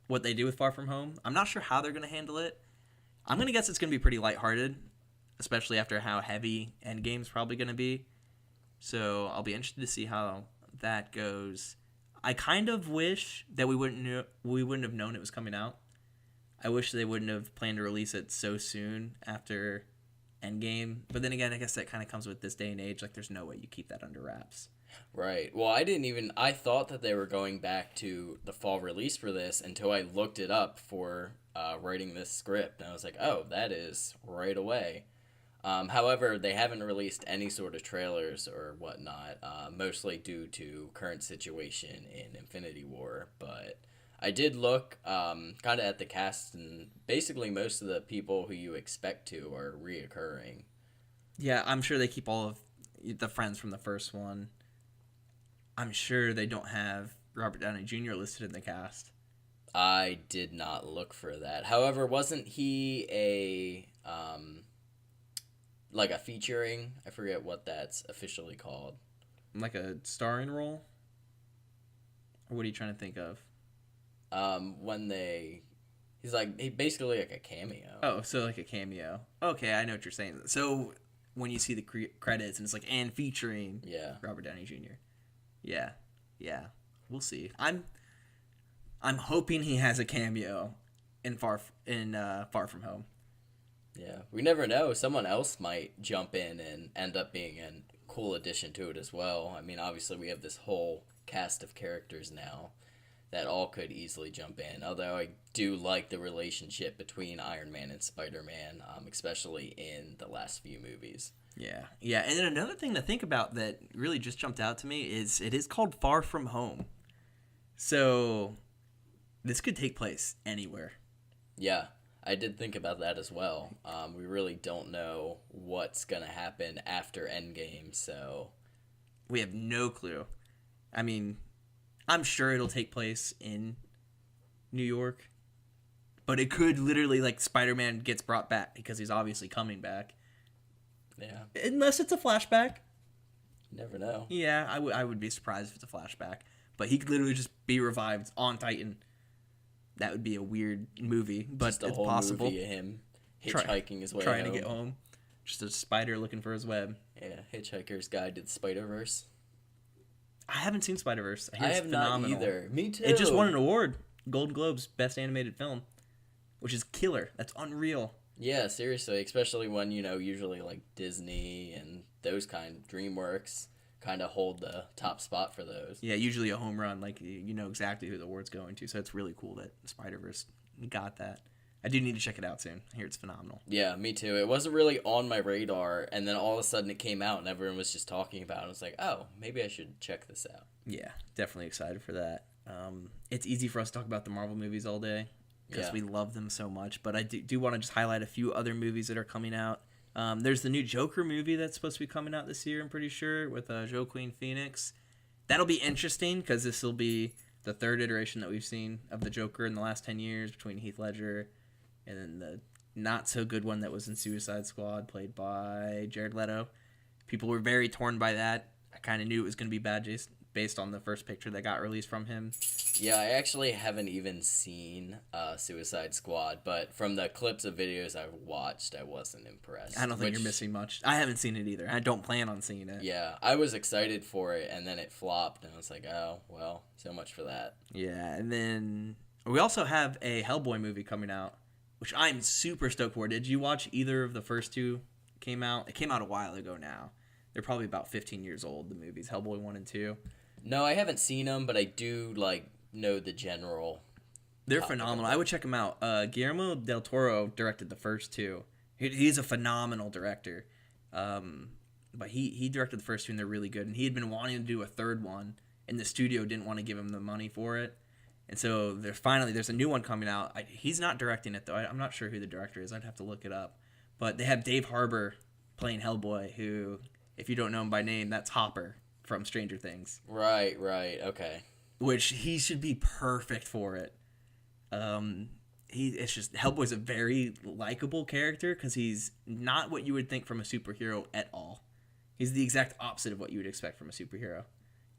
what they do with Far From Home. I'm not sure how they're going to handle it. I'm going to guess it's going to be pretty lighthearted, especially after how heavy Endgame's probably going to be. So I'll be interested to see how that goes. I kind of wish that we wouldn't have known it was coming out. I wish they wouldn't have planned to release it so soon after Endgame. But then again, I guess that kind of comes with this day and age. Like, there's no way you keep that under wraps. Right. Well, I thought that they were going back to the fall release for this until I looked it up for writing this script. And I was like, oh, that is right away. However, they haven't released any sort of trailers or whatnot, mostly due to current situation in Infinity War. But I did look kind of at the cast, and basically most of the people who you expect to are reoccurring. Yeah, I'm sure they keep all of the friends from the first one. I'm sure they don't have Robert Downey Jr. listed in the cast. I did not look for that. However, wasn't he a featuring? I forget what that's officially called. Like a starring role? Or what are you trying to think of? He's basically like a cameo. Oh, so like a cameo. Okay, I know what you're saying. So when you see the credits and it's like, and featuring Robert Downey Jr. Yeah. We'll see. I'm hoping he has a cameo in Far From Home. Yeah, we never know. Someone else might jump in and end up being a cool addition to it as well. I mean, obviously we have this whole cast of characters now that all could easily jump in. Although I do like the relationship between Iron Man and Spider-Man, especially in the last few movies. Yeah. And then another thing to think about that really just jumped out to me is it is called Far From Home. So this could take place anywhere. Yeah, I did think about that as well. We really don't know what's going to happen after Endgame, so we have no clue. I mean, I'm sure it'll take place in New York, but it could literally, like, Spider-Man gets brought back because he's obviously coming back. Yeah. Unless it's a flashback. Never know. Yeah, I would be surprised if it's a flashback. But he could literally just be revived on Titan. That would be a weird movie, but just a it's whole possible. Movie of him hitchhiking his way trying home. to get home. Just a spider looking for his web. Yeah, Hitchhiker's Guide to the Spider-Verse. I haven't seen Spider-Verse. I have not either. Me too. It just won an award. Golden Globes, Best Animated Film. Which is killer. That's unreal. Yeah, seriously. Especially when, usually like Disney and those DreamWorks kind of hold the top spot for those. Yeah, usually a home run. Like, you know exactly who the award's going to. So it's really cool that Spider-Verse got that. I do need to check it out soon. I hear it's phenomenal. Yeah, me too. It wasn't really on my radar, and then all of a sudden it came out, and everyone was just talking about it. I was like, oh, maybe I should check this out. Yeah, definitely excited for that. It's easy for us to talk about the Marvel movies all day because we love them so much, but I do want to just highlight a few other movies that are coming out. There's the new Joker movie that's supposed to be coming out this year, I'm pretty sure, with Joaquin Phoenix. That'll be interesting because this will be the third iteration that we've seen of the Joker in the last 10 years between Heath Ledger and then the not-so-good one that was in Suicide Squad, played by Jared Leto. People were very torn by that. I kind of knew it was going to be bad based on the first picture that got released from him. Yeah, I actually haven't even seen Suicide Squad, but from the clips of videos I've watched, I wasn't impressed. I don't think you're missing much. I haven't seen it either. I don't plan on seeing it. Yeah, I was excited for it, and then it flopped, and I was like, oh, well, so much for that. Yeah, and then we also have a Hellboy movie coming out, which I'm super stoked for. Did you watch either of the first two came out? It came out a while ago now. They're probably about 15 years old, the movies, Hellboy 1 and 2. No, I haven't seen them, but I do, know the general. They're phenomenal. I would check them out. Guillermo del Toro directed the first two. He's a phenomenal director. But he directed the first two, and they're really good. And he had been wanting to do a third one, and the studio didn't want to give him the money for it. And so there's a new one coming out. He's not directing it, though. I'm not sure who the director is. I'd have to look it up. But they have Dave Harbour playing Hellboy, who, if you don't know him by name, that's Hopper from Stranger Things. Right, okay. Which he should be perfect for it. It's just Hellboy's a very likable character because he's not what you would think from a superhero at all. He's the exact opposite of what you would expect from a superhero.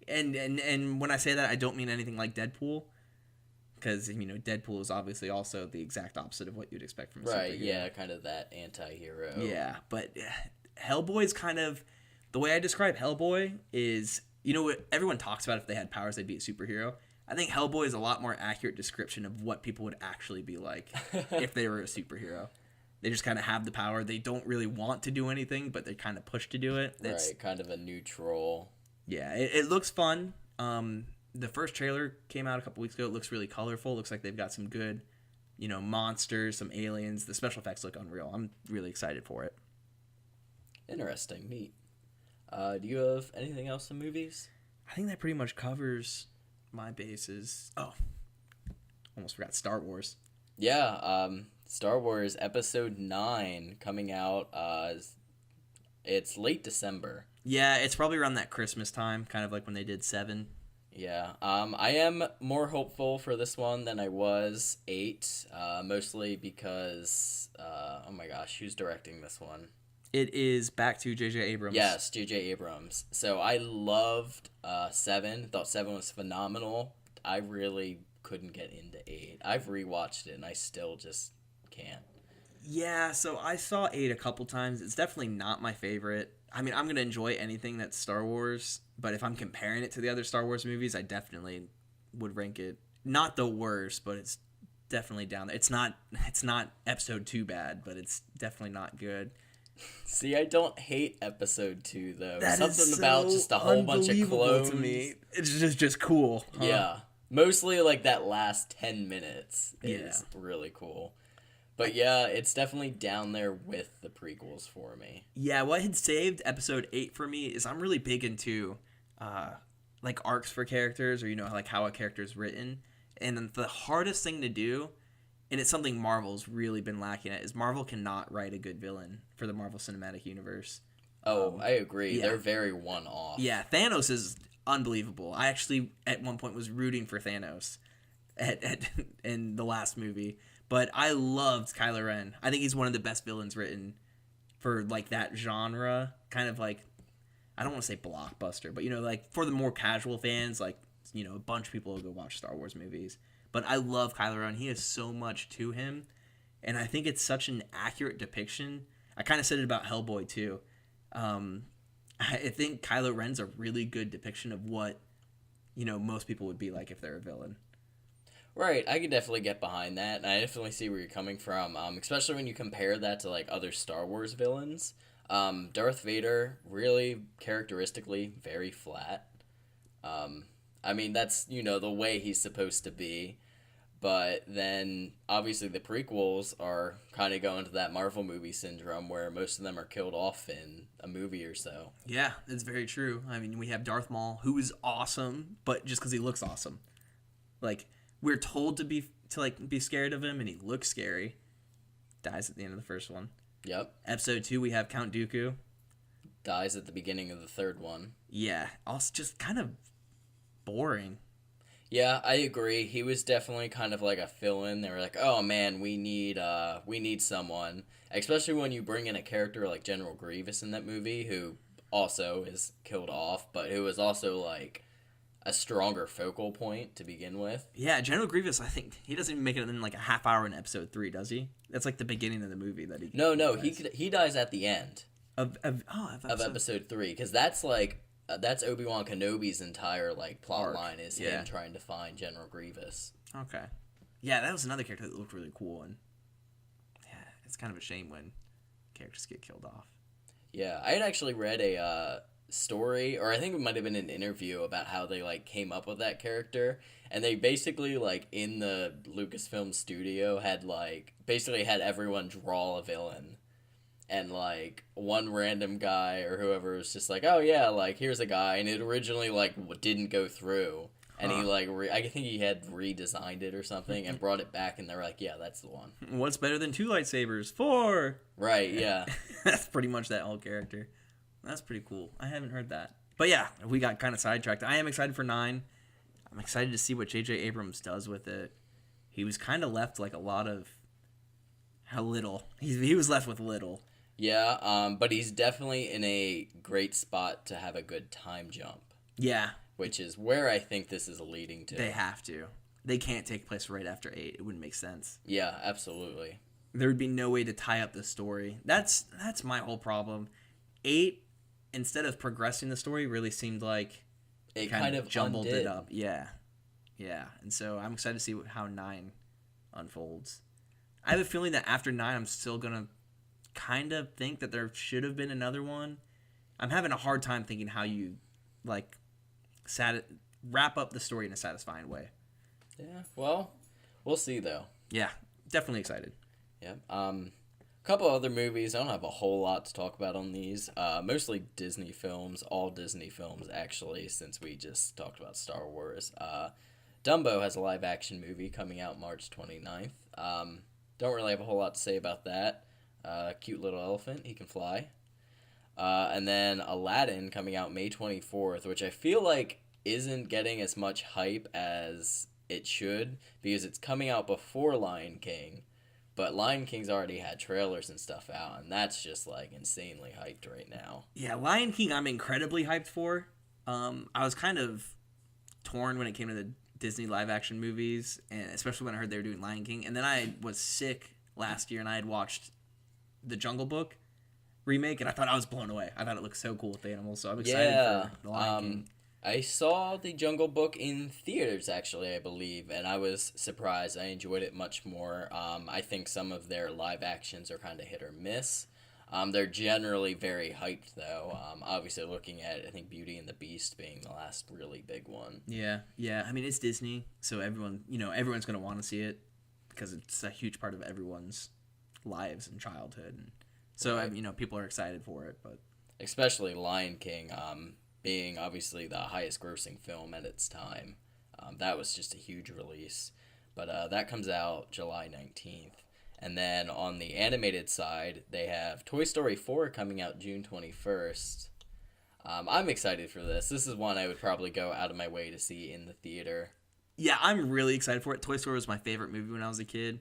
And when I say that, I don't mean anything like Deadpool, because Deadpool is obviously also the exact opposite of what you'd expect from a superhero. Right, yeah, kind of that anti-hero. Yeah, but Hellboy's kind of, the way I describe Hellboy is, what everyone talks about, if they had powers, they'd be a superhero. I think Hellboy is a lot more accurate description of what people would actually be like if they were a superhero. They just kind of have the power. They don't really want to do anything, but they're kind of pushed to do it. Right, kind of a neutral. Yeah, it looks fun. The first trailer came out a couple weeks ago. It looks really colorful. It looks like they've got some good, monsters, some aliens. The special effects look unreal. I'm really excited for it. Interesting, neat. Do you have anything else in movies? I think that pretty much covers my bases. Oh, almost forgot Star Wars. Yeah, Star Wars Episode 9 coming out. It's late December. Yeah, it's probably around that Christmas time, kind of like when they did 7. Yeah, I am more hopeful for this one than I was 8, mostly because, oh my gosh, who's directing this one? It is back to J.J. Abrams. Yes, J.J. Abrams. So I loved 7, thought 7 was phenomenal. I really couldn't get into 8. I've rewatched it, and I still just can't. Yeah, so I saw 8 a couple times. It's definitely not my favorite. I mean, I'm going to enjoy anything that's Star Wars, but if I'm comparing it to the other Star Wars movies, I definitely would rank it not the worst, but it's definitely down there. It's not Episode 2 bad, but it's definitely not good. See, I don't hate Episode 2 though. That Something is so about just a whole bunch of clones. To me. It's just cool. Huh? Yeah, mostly like that last 10 minutes is really cool. But yeah, it's definitely down there with the prequels for me. Yeah, what had saved Episode 8 for me is I'm really big into like arcs for characters, or like how a character's written. And the hardest thing to do, and it's something Marvel's really been lacking at, is Marvel cannot write a good villain for the Marvel Cinematic Universe. Oh, I agree. Yeah. They're very one-off. Yeah, Thanos is unbelievable. I actually, at one point, was rooting for Thanos in the last movie. But I loved Kylo Ren. I think he's one of the best villains written for, like, that genre. Kind of like, I don't want to say blockbuster, but, like, for the more casual fans, like, a bunch of people will go watch Star Wars movies. But I love Kylo Ren. He has so much to him. And I think it's such an accurate depiction. I kind of said it about Hellboy too. I think Kylo Ren's a really good depiction of what, most people would be like if they're a villain. Right, I could definitely get behind that, and I definitely see where you're coming from, especially when you compare that to, like, other Star Wars villains. Darth Vader, really, characteristically, very flat. I mean, that's, the way he's supposed to be, but then, obviously, the prequels are kind of going to that Marvel movie syndrome where most of them are killed off in a movie or so. Yeah, that's very true. I mean, we have Darth Maul, who is awesome, but just because he looks awesome. Like, we're told to be scared of him, and he looks scary. Dies at the end of the first one. Yep. Episode 2, we have Count Dooku. Dies at the beginning of the third one. Yeah, also just kind of boring. Yeah, I agree. He was definitely kind of like a fill-in. They were like, "Oh man, we need someone." Especially when you bring in a character like General Grievous in that movie, who also is killed off, but who is also like a stronger focal point to begin with. Yeah, General Grievous, I think he doesn't even make it in like a half hour in episode 3, does he? That's like the beginning of the movie that he. No, he dies at the end of episode 3, because that's like. That's Obi-Wan Kenobi's entire like plot line is him trying to find General Grievous. Okay. Yeah, that was another character that looked really cool, and yeah, it's kind of a shame when characters get killed off. Yeah, I had actually read a story, or I think it might have been an interview about how they like came up with that character, and they basically like in the Lucasfilm studio had like basically had everyone draw a villain. And, like, one random guy or whoever was just like, oh, yeah, like, here's a guy. And it originally, like, didn't go through. And he, like, I think he had redesigned it or something and brought it back. And they're like, yeah, that's the one. What's better than 2 lightsabers? 4! Right, yeah. That's pretty much that whole character. That's pretty cool. I haven't heard that. But, yeah, we got kind of sidetracked. I am excited for 9. I'm excited to see what J.J. Abrams does with it. He was kind of left, like, how little. He was left with little. Yeah, but he's definitely in a great spot to have a good time jump. Yeah. Which is where I think this is leading to. They have to. They can't take place right after 8. It wouldn't make sense. Yeah, absolutely. There would be no way to tie up the story. That's my whole problem. 8, instead of progressing the story, really seemed like it kind of jumbled undid. it up. Yeah. Yeah. And so I'm excited to see how 9 unfolds. I have a feeling that after 9, I'm still going to kind of think that there should have been another one. I'm having a hard time thinking how you like wrap up the story in a satisfying way. Yeah, well, we'll see though. Yeah, definitely excited. Yeah. A couple other movies. I don't have a whole lot to talk about on these. Mostly Disney films, all Disney films actually, since we just talked about Star Wars. Dumbo has a live action movie coming out March 29th. Don't really have a whole lot to say about that. Cute little elephant, he can fly. And then Aladdin coming out May 24th, which I feel like isn't getting as much hype as it should, because it's coming out before Lion King, but Lion King's already had trailers and stuff out, and that's just like insanely hyped right now. Yeah, Lion King I'm incredibly hyped for. I was kind of torn when it came to the Disney live action movies, and especially when I heard they were doing Lion King, and then I was sick last year and I had watched the Jungle Book remake, and I thought I was blown away. I thought it looked so cool with the animals, so I'm excited for the Lion King. I saw the Jungle Book in theaters, actually, I believe, and I was surprised. I enjoyed it much more. I think some of their live actions are kind of hit or miss. They're generally very hyped, though. Obviously, looking at, I think, Beauty and the Beast being the last really big one. Yeah. I mean, it's Disney, so everyone's going to want to see it because it's a huge part of everyone's lives and childhood. And so, right. People are excited for it, but especially Lion King, being obviously the highest grossing film at its time. That was just a huge release. But that comes out July 19th. And then on the animated side, they have Toy Story 4 coming out June 21st. I'm excited for this. This is one I would probably go out of my way to see in the theater. Yeah, I'm really excited for it. Toy Story was my favorite movie when I was a kid.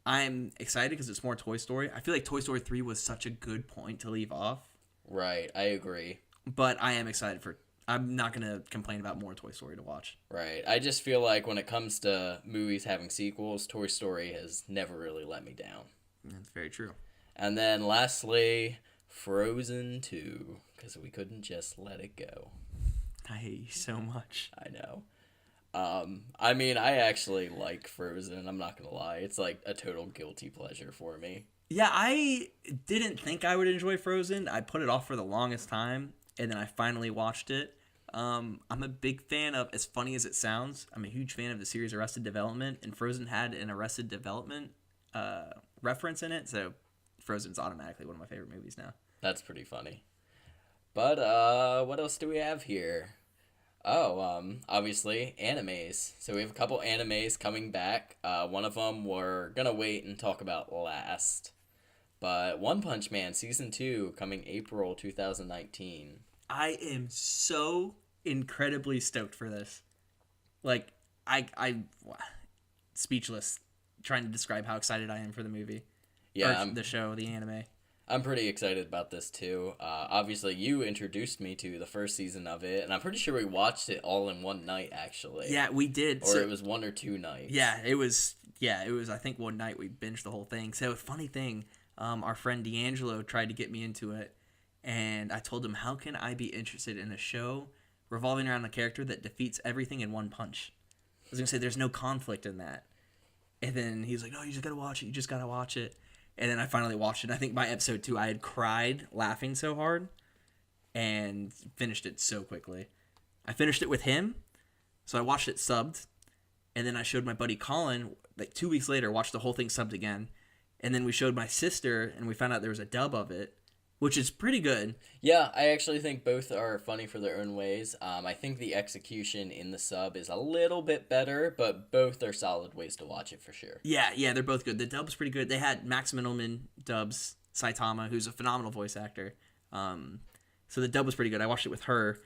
I'm excited because it's more Toy Story. I feel like Toy Story 3 was such a good point to leave off. Right, I agree. But I am excited I'm not going to complain about more Toy Story to watch. Right. I just feel like when it comes to movies having sequels, Toy Story has never really let me down. That's very true. And then lastly, Frozen 2, because we couldn't just let it go. I hate you so much. I know. I mean, I actually like Frozen. I'm not gonna lie. It's like a total guilty pleasure for me. Yeah, I didn't think I would enjoy Frozen. I put it off for the longest time, and then I finally watched it. I'm a big fan of, as funny as it sounds, I'm a huge fan of the series Arrested Development, and Frozen had an Arrested Development reference in it, so Frozen's automatically one of my favorite movies now. That's pretty funny. But what else do we have here? Oh, obviously animes. So we have a couple animes coming back. One of them we're gonna wait and talk about last. But One Punch Man season 2 coming April 2019. I am so incredibly stoked for this. Like, I speechless trying to describe how excited I am for the movie. Yeah, The show, the anime. I'm pretty excited about this too. Obviously, you introduced me to the first season of it, and I'm pretty sure we watched it all in one night, actually. Yeah, we did. Or it was 1 or 2 nights. Yeah, it was. Yeah, it was. I think one night we binged the whole thing. So funny thing, our friend D'Angelo tried to get me into it, and I told him, "How can I be interested in a show revolving around a character that defeats everything in one punch?" I was gonna say there's no conflict in that, and then he's like, "No, you just gotta watch it. You just gotta watch it." And then I finally watched it. I think by episode 2, I had cried laughing so hard and finished it so quickly. I finished it with him, so I watched it subbed, and then I showed my buddy Colin, like 2 weeks later, watched the whole thing subbed again. And then we showed my sister, and we found out there was a dub of it, which is pretty good. Yeah, I actually think both are funny for their own ways. I think the execution in the sub is a little bit better, but both are solid ways to watch it for sure. Yeah, they're both good. The dub's pretty good. They had Max Mittelman dubs Saitama, who's a phenomenal voice actor. So the dub was pretty good. I watched it with her,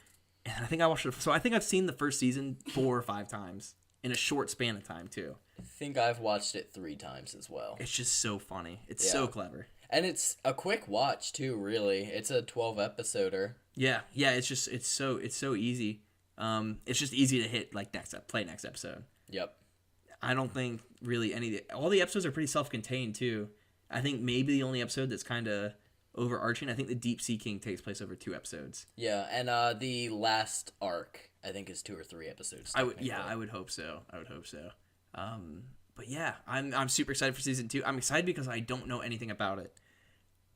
and I think I watched it. So I think I've seen the first season 4 or 5 times in a short span of time too. I think I've watched it 3 times as well. It's just so funny. It's so clever. And it's a quick watch too, really. It's a 12 episoder. Yeah. It's so easy. It's just easy to hit like play next episode. Yep. I don't think really all the episodes are pretty self-contained too. I think maybe the only episode that's kind of overarching, I think the Deep Sea King takes place over 2 episodes. Yeah, and the last arc I think is 2 or 3 episodes. I would hope so. But yeah, I'm super excited for season 2. I'm excited because I don't know anything about it.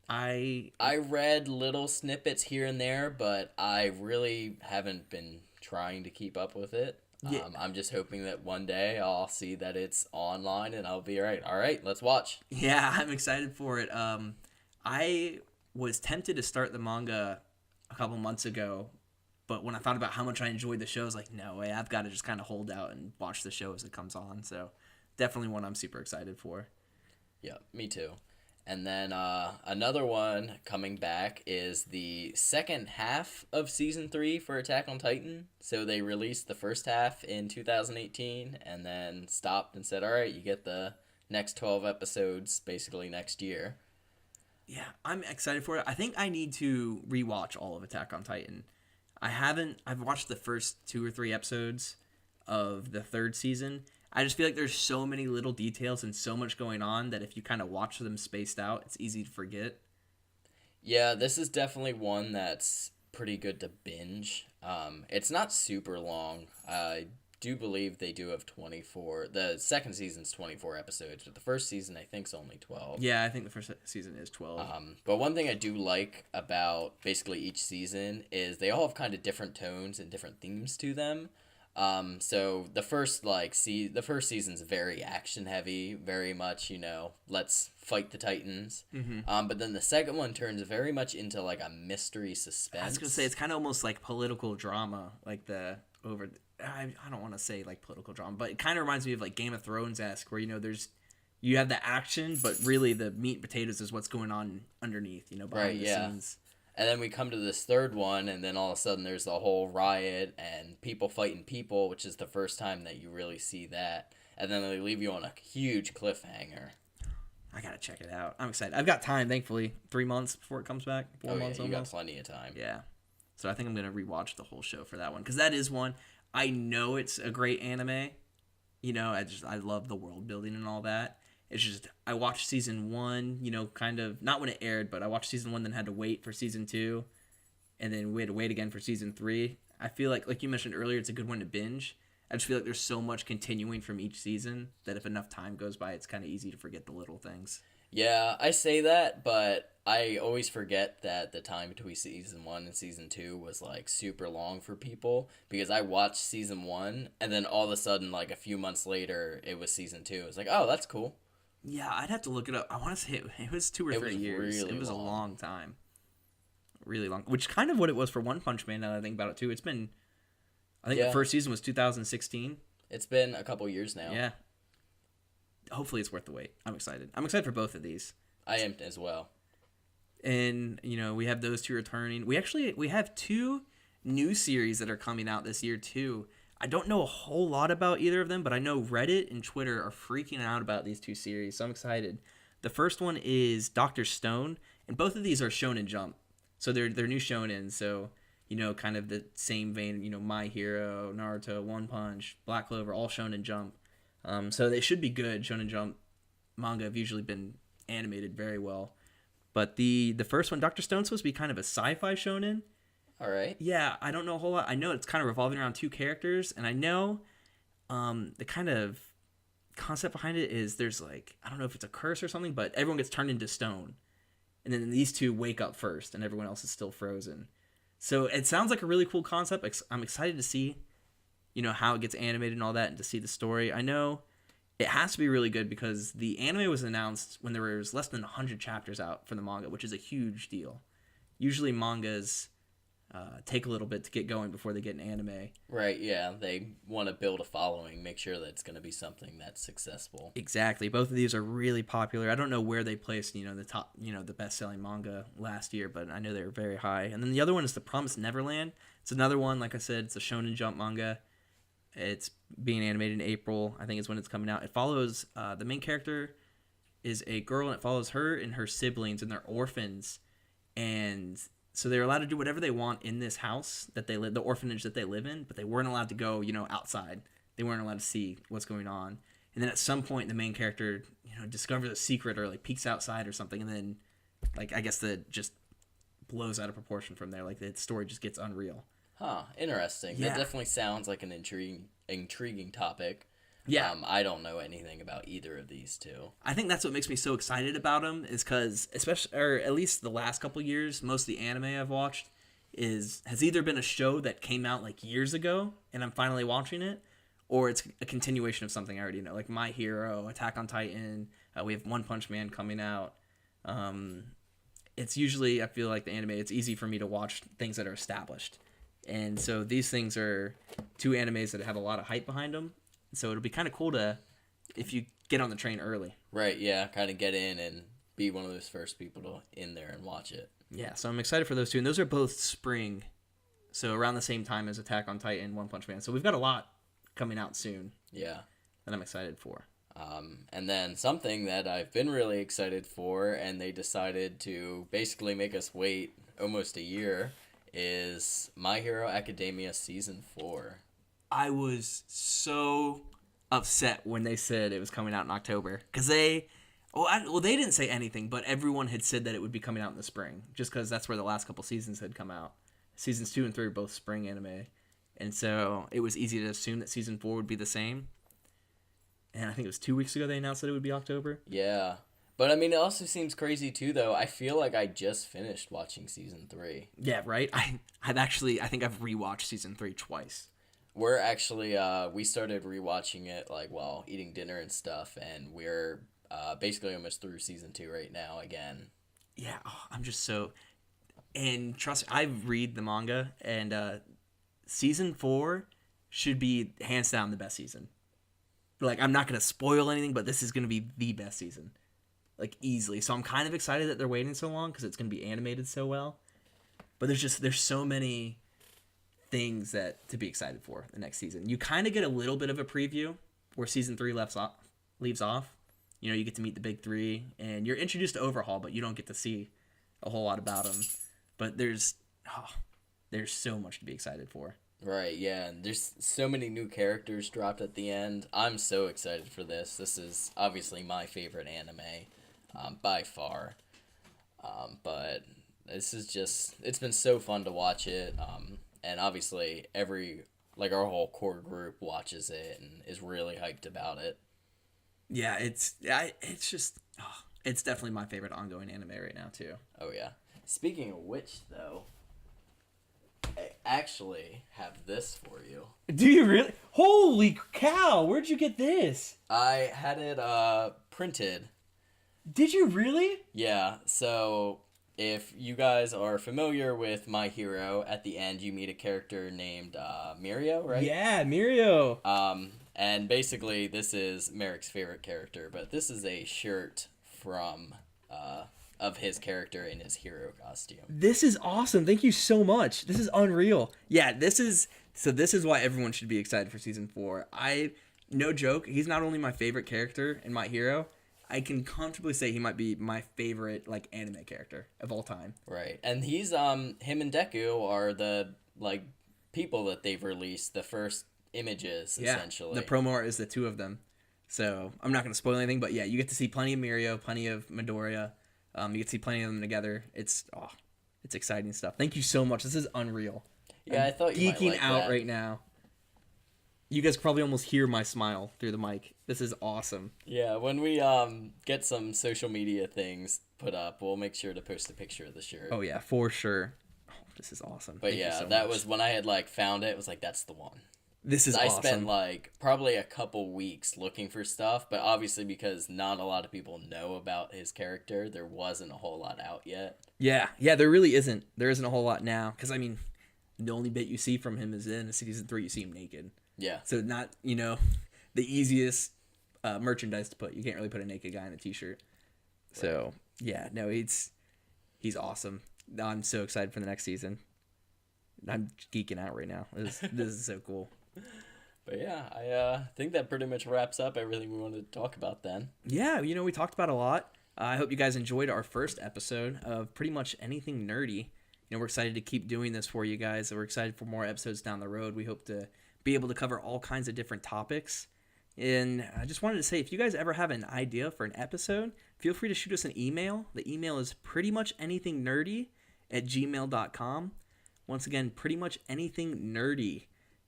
I read little snippets here and there, but I really haven't been trying to keep up with it. Yeah. I'm just hoping that one day I'll see that it's online and I'll be all right, let's watch. Yeah, I'm excited for it. I was tempted to start the manga a couple months ago, but when I thought about how much I enjoyed the show, I was like, no way, I've got to just kind of hold out and watch the show as it comes on. So definitely one I'm super excited for. Yeah, me too. And then another one coming back is the second half of season 3 for Attack on Titan. So they released the first half in 2018 and then stopped and said, all right, you get the next 12 episodes basically next year. Yeah, I'm excited for it. I think I need to rewatch all of Attack on Titan. I've watched the first 2 or 3 episodes of the 3rd season. I just feel like there's so many little details and so much going on that if you kind of watch them spaced out, it's easy to forget. Yeah, this is definitely one that's pretty good to binge. It's not super long. I do believe they do have 24. The second season's 24 episodes, but the first season I think is only 12. Yeah, I think the first season is 12. But one thing I do like about basically each season is they all have kind of different tones and different themes to them. So the first the first season's very action heavy, very much, let's fight the Titans. Mm-hmm. But then the second one turns very much into like a mystery suspense. I was gonna say it's kind of almost like political drama, like I don't want to say like political drama, but it kind of reminds me of like Game of Thrones-esque, where you have the action, but really the meat and potatoes is what's going on underneath, behind the scenes. And then we come to this third one, and then all of a sudden there's the whole riot and people fighting people, which is the first time that you really see that. And then they leave you on a huge cliffhanger. I gotta check it out. I'm excited. I've got time, thankfully. 3 months before it comes back. 4 months you almost. got plenty of time. Yeah. So I think I'm gonna rewatch the whole show for that one, because that is one. I know it's a great anime. I love the world building and all that. It's just I watched season 1, kind of not when it aired, but I watched season 1, then had to wait for season 2, and then we had to wait again for season 3. I feel like you mentioned earlier, it's a good one to binge. I just feel like there's so much continuing from each season that if enough time goes by, it's kind of easy to forget the little things. Yeah, I say that, but I always forget that the time between season 1 and season 2 was like super long for people because I watched season 1 and then all of a sudden, like a few months later, it was season 2. It's like, oh, that's cool. Yeah, I'd have to look it up. I want to say it was 2 or 3 years. Really, it was long. A long time. Really long. Which kind of what it was for One Punch Man now that I think about it too. It's been, I think the first season was 2016. It's been a couple years now. Yeah. Hopefully it's worth the wait. I'm excited. I'm excited for both of these. I am as well. And, we have those 2 returning. We have 2 new series that are coming out this year too. I don't know a whole lot about either of them, but I know Reddit and Twitter are freaking out about these 2 series, so I'm excited. The first one is Dr. Stone, and both of these are Shonen Jump. So they're new shonen, so, kind of the same vein, My Hero, Naruto, One Punch, Black Clover, all Shonen Jump. So they should be good. Shonen Jump manga have usually been animated very well. But the first one, Dr. Stone's supposed to be kind of a sci-fi shonen. All right. Yeah, I don't know a whole lot. I know it's kind of revolving around 2 characters, and I know the kind of concept behind it is there's like, I don't know if it's a curse or something, but everyone gets turned into stone. And then these 2 wake up first, and everyone else is still frozen. So it sounds like a really cool concept. I'm excited to see, how it gets animated and all that, and to see the story. I know it has to be really good because the anime was announced when there was less than 100 chapters out for the manga, which is a huge deal. Usually mangas take a little bit to get going before they get an anime. Right, yeah. They want to build a following, make sure that it's going to be something that's successful. Exactly. Both of these are really popular. I don't know where they placed, the top, the best-selling manga last year, but I know they were very high. And then the other one is The Promised Neverland. It's another one, like I said, it's a Shonen Jump manga. It's being animated in April, I think is when it's coming out. It follows, the main character is a girl, and it follows her and her siblings, and they're orphans. And so they're allowed to do whatever they want in this house that they live, the orphanage that they live in, but they weren't allowed to go, outside. They weren't allowed to see what's going on. And then at some point, the main character, discovers a secret or like peeks outside or something, and then, like, I guess that just blows out of proportion from there. Like the story just gets unreal. Huh, interesting. Yeah. That definitely sounds like an intriguing topic. Yeah. I don't know anything about either of these 2. I think that's what makes me so excited about them is because, especially, or at least the last couple years, most of the anime I've watched has either been a show that came out like years ago and I'm finally watching it, or it's a continuation of something I already know, like My Hero, Attack on Titan. We have One Punch Man coming out. It's usually, I feel like the anime, it's easy for me to watch things that are established. And so these things are 2 animes that have a lot of hype behind them. So it'll be kind of cool if you get on the train early. Right, yeah, kind of get in and be one of those first people in there and watch it. Yeah, so I'm excited for those 2. And those are both spring, so around the same time as Attack on Titan, One Punch Man. So we've got a lot coming out soon. Yeah. That I'm excited for. And then something that I've been really excited for, and they decided to basically make us wait almost a year, is My Hero Academia Season 4. I was so upset when they said it was coming out in October. Because they didn't say anything, but everyone had said that it would be coming out in the spring. Just because that's where the last couple seasons had come out. Seasons 2 and 3 are both spring anime. And so it was easy to assume that Season 4 would be the same. And I think it was 2 weeks ago they announced that it would be October. Yeah. But, I mean, it also seems crazy, too, though. I feel like I just finished watching Season 3. Yeah, right? I think I've rewatched Season 3 twice. We're actually, we started rewatching it, like, while eating dinner and stuff, and we're basically almost through Season 2 right now again. Yeah, I'm just so... And trust me, I read the manga, and Season 4 should be, hands down, the best season. Like, I'm not going to spoil anything, but this is going to be the best season. Like, easily. So I'm kind of excited that they're waiting so long because it's going to be animated so well. But there's so many things that to be excited for the next season. You kind of get a little bit of a preview where Season 3 leaves off. You get to meet the big 3, and you're introduced to Overhaul, but you don't get to see a whole lot about them. But there's so much to be excited for. Right, yeah, and there's so many new characters dropped at the end. I'm so excited for this. This is obviously my favorite anime, by far. But this is just, it's been so fun to watch it. And obviously our whole core group watches it and is really hyped about it. Yeah, it's just it's definitely my favorite ongoing anime right now too. Oh yeah. Speaking of which, though, I actually have this for you. Do you really? Holy cow! Where'd you get this? I had it printed. Did you really? Yeah, so if you guys are familiar with My Hero, at the end you meet a character named Mirio, right? Yeah, Mirio. And basically this is Merrick's favorite character, but this is a shirt from of his character in his hero costume. This is awesome. Thank you so much. This is unreal. Yeah, this is why everyone should be excited for season 4. No joke, he's not only my favorite character in My Hero, I can comfortably say he might be my favorite like anime character of all time. Right. And he's him and Deku are the like people that they've released the first images essentially. The promo art is the two of them. So I'm not going to spoil anything, but yeah, you get to see plenty of Mirio, plenty of Midoriya. You get to see plenty of them together. It's exciting stuff. Thank you so much. This is unreal. Yeah, I thought you might like out that. right now. You guys probably almost hear my smile through the mic. This is awesome. Yeah, when we get some social media things put up, we'll make sure to post a picture of the shirt. Oh yeah, for sure. Oh, this is awesome. But Thank you so that much. was when I had like found it. It was like, that's the one. This is I awesome. spent like probably a couple weeks looking for stuff, but obviously because not a lot of people know about his character, there wasn't a whole lot out yet. Yeah, there really isn't. There isn't a whole lot now because I mean, the only bit you see from him is in season 3. You see him naked. Yeah. So not the easiest merchandise to put. You can't really put a naked guy in a t-shirt. Right. So yeah, no, he's awesome. I'm so excited for the next season. I'm geeking out right now. This is so cool. But yeah, I think that pretty much wraps up everything we wanted to talk about then. Yeah, we talked about a lot. I hope you guys enjoyed our first episode of pretty much anything nerdy. We're excited to keep doing this for you guys. We're excited for more episodes down the road. We hope to be able to cover all kinds of different topics. And I just wanted to say, if you guys ever have an idea for an episode, feel free to shoot us an email. The email is prettymuchanythingnerdy@gmail.com. Once again, pretty much anything nerdy.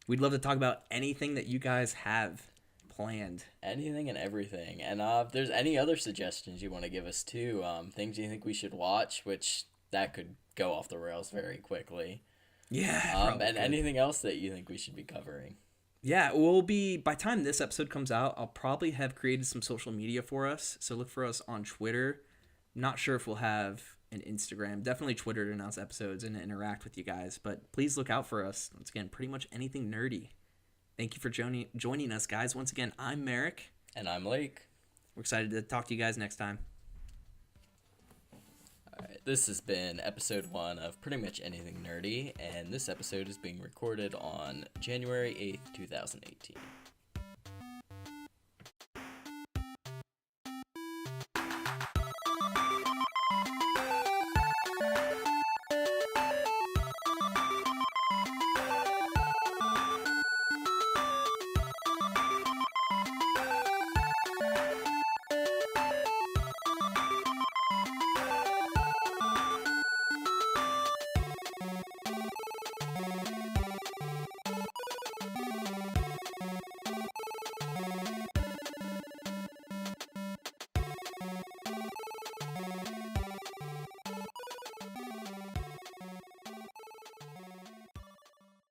We'd love to talk about anything that you guys have planned. Anything and everything. And if there's any other suggestions you want to give us too, things you think we should watch, which that could go off the rails very quickly. Yeah. And anything else that you think we should be covering. Yeah, by time this episode comes out, I'll probably have created some social media for us. So look for us on Twitter. Not sure if we'll have an Instagram. Definitely Twitter to announce episodes and to interact with you guys. But please look out for us. Once again, pretty much anything nerdy. Thank you for joining us, guys. Once again, I'm Merrick. And I'm Lake. We're excited to talk to you guys next time. All right, this has been episode 1 of Pretty Much Anything Nerdy, and this episode is being recorded on January 8th, 2018.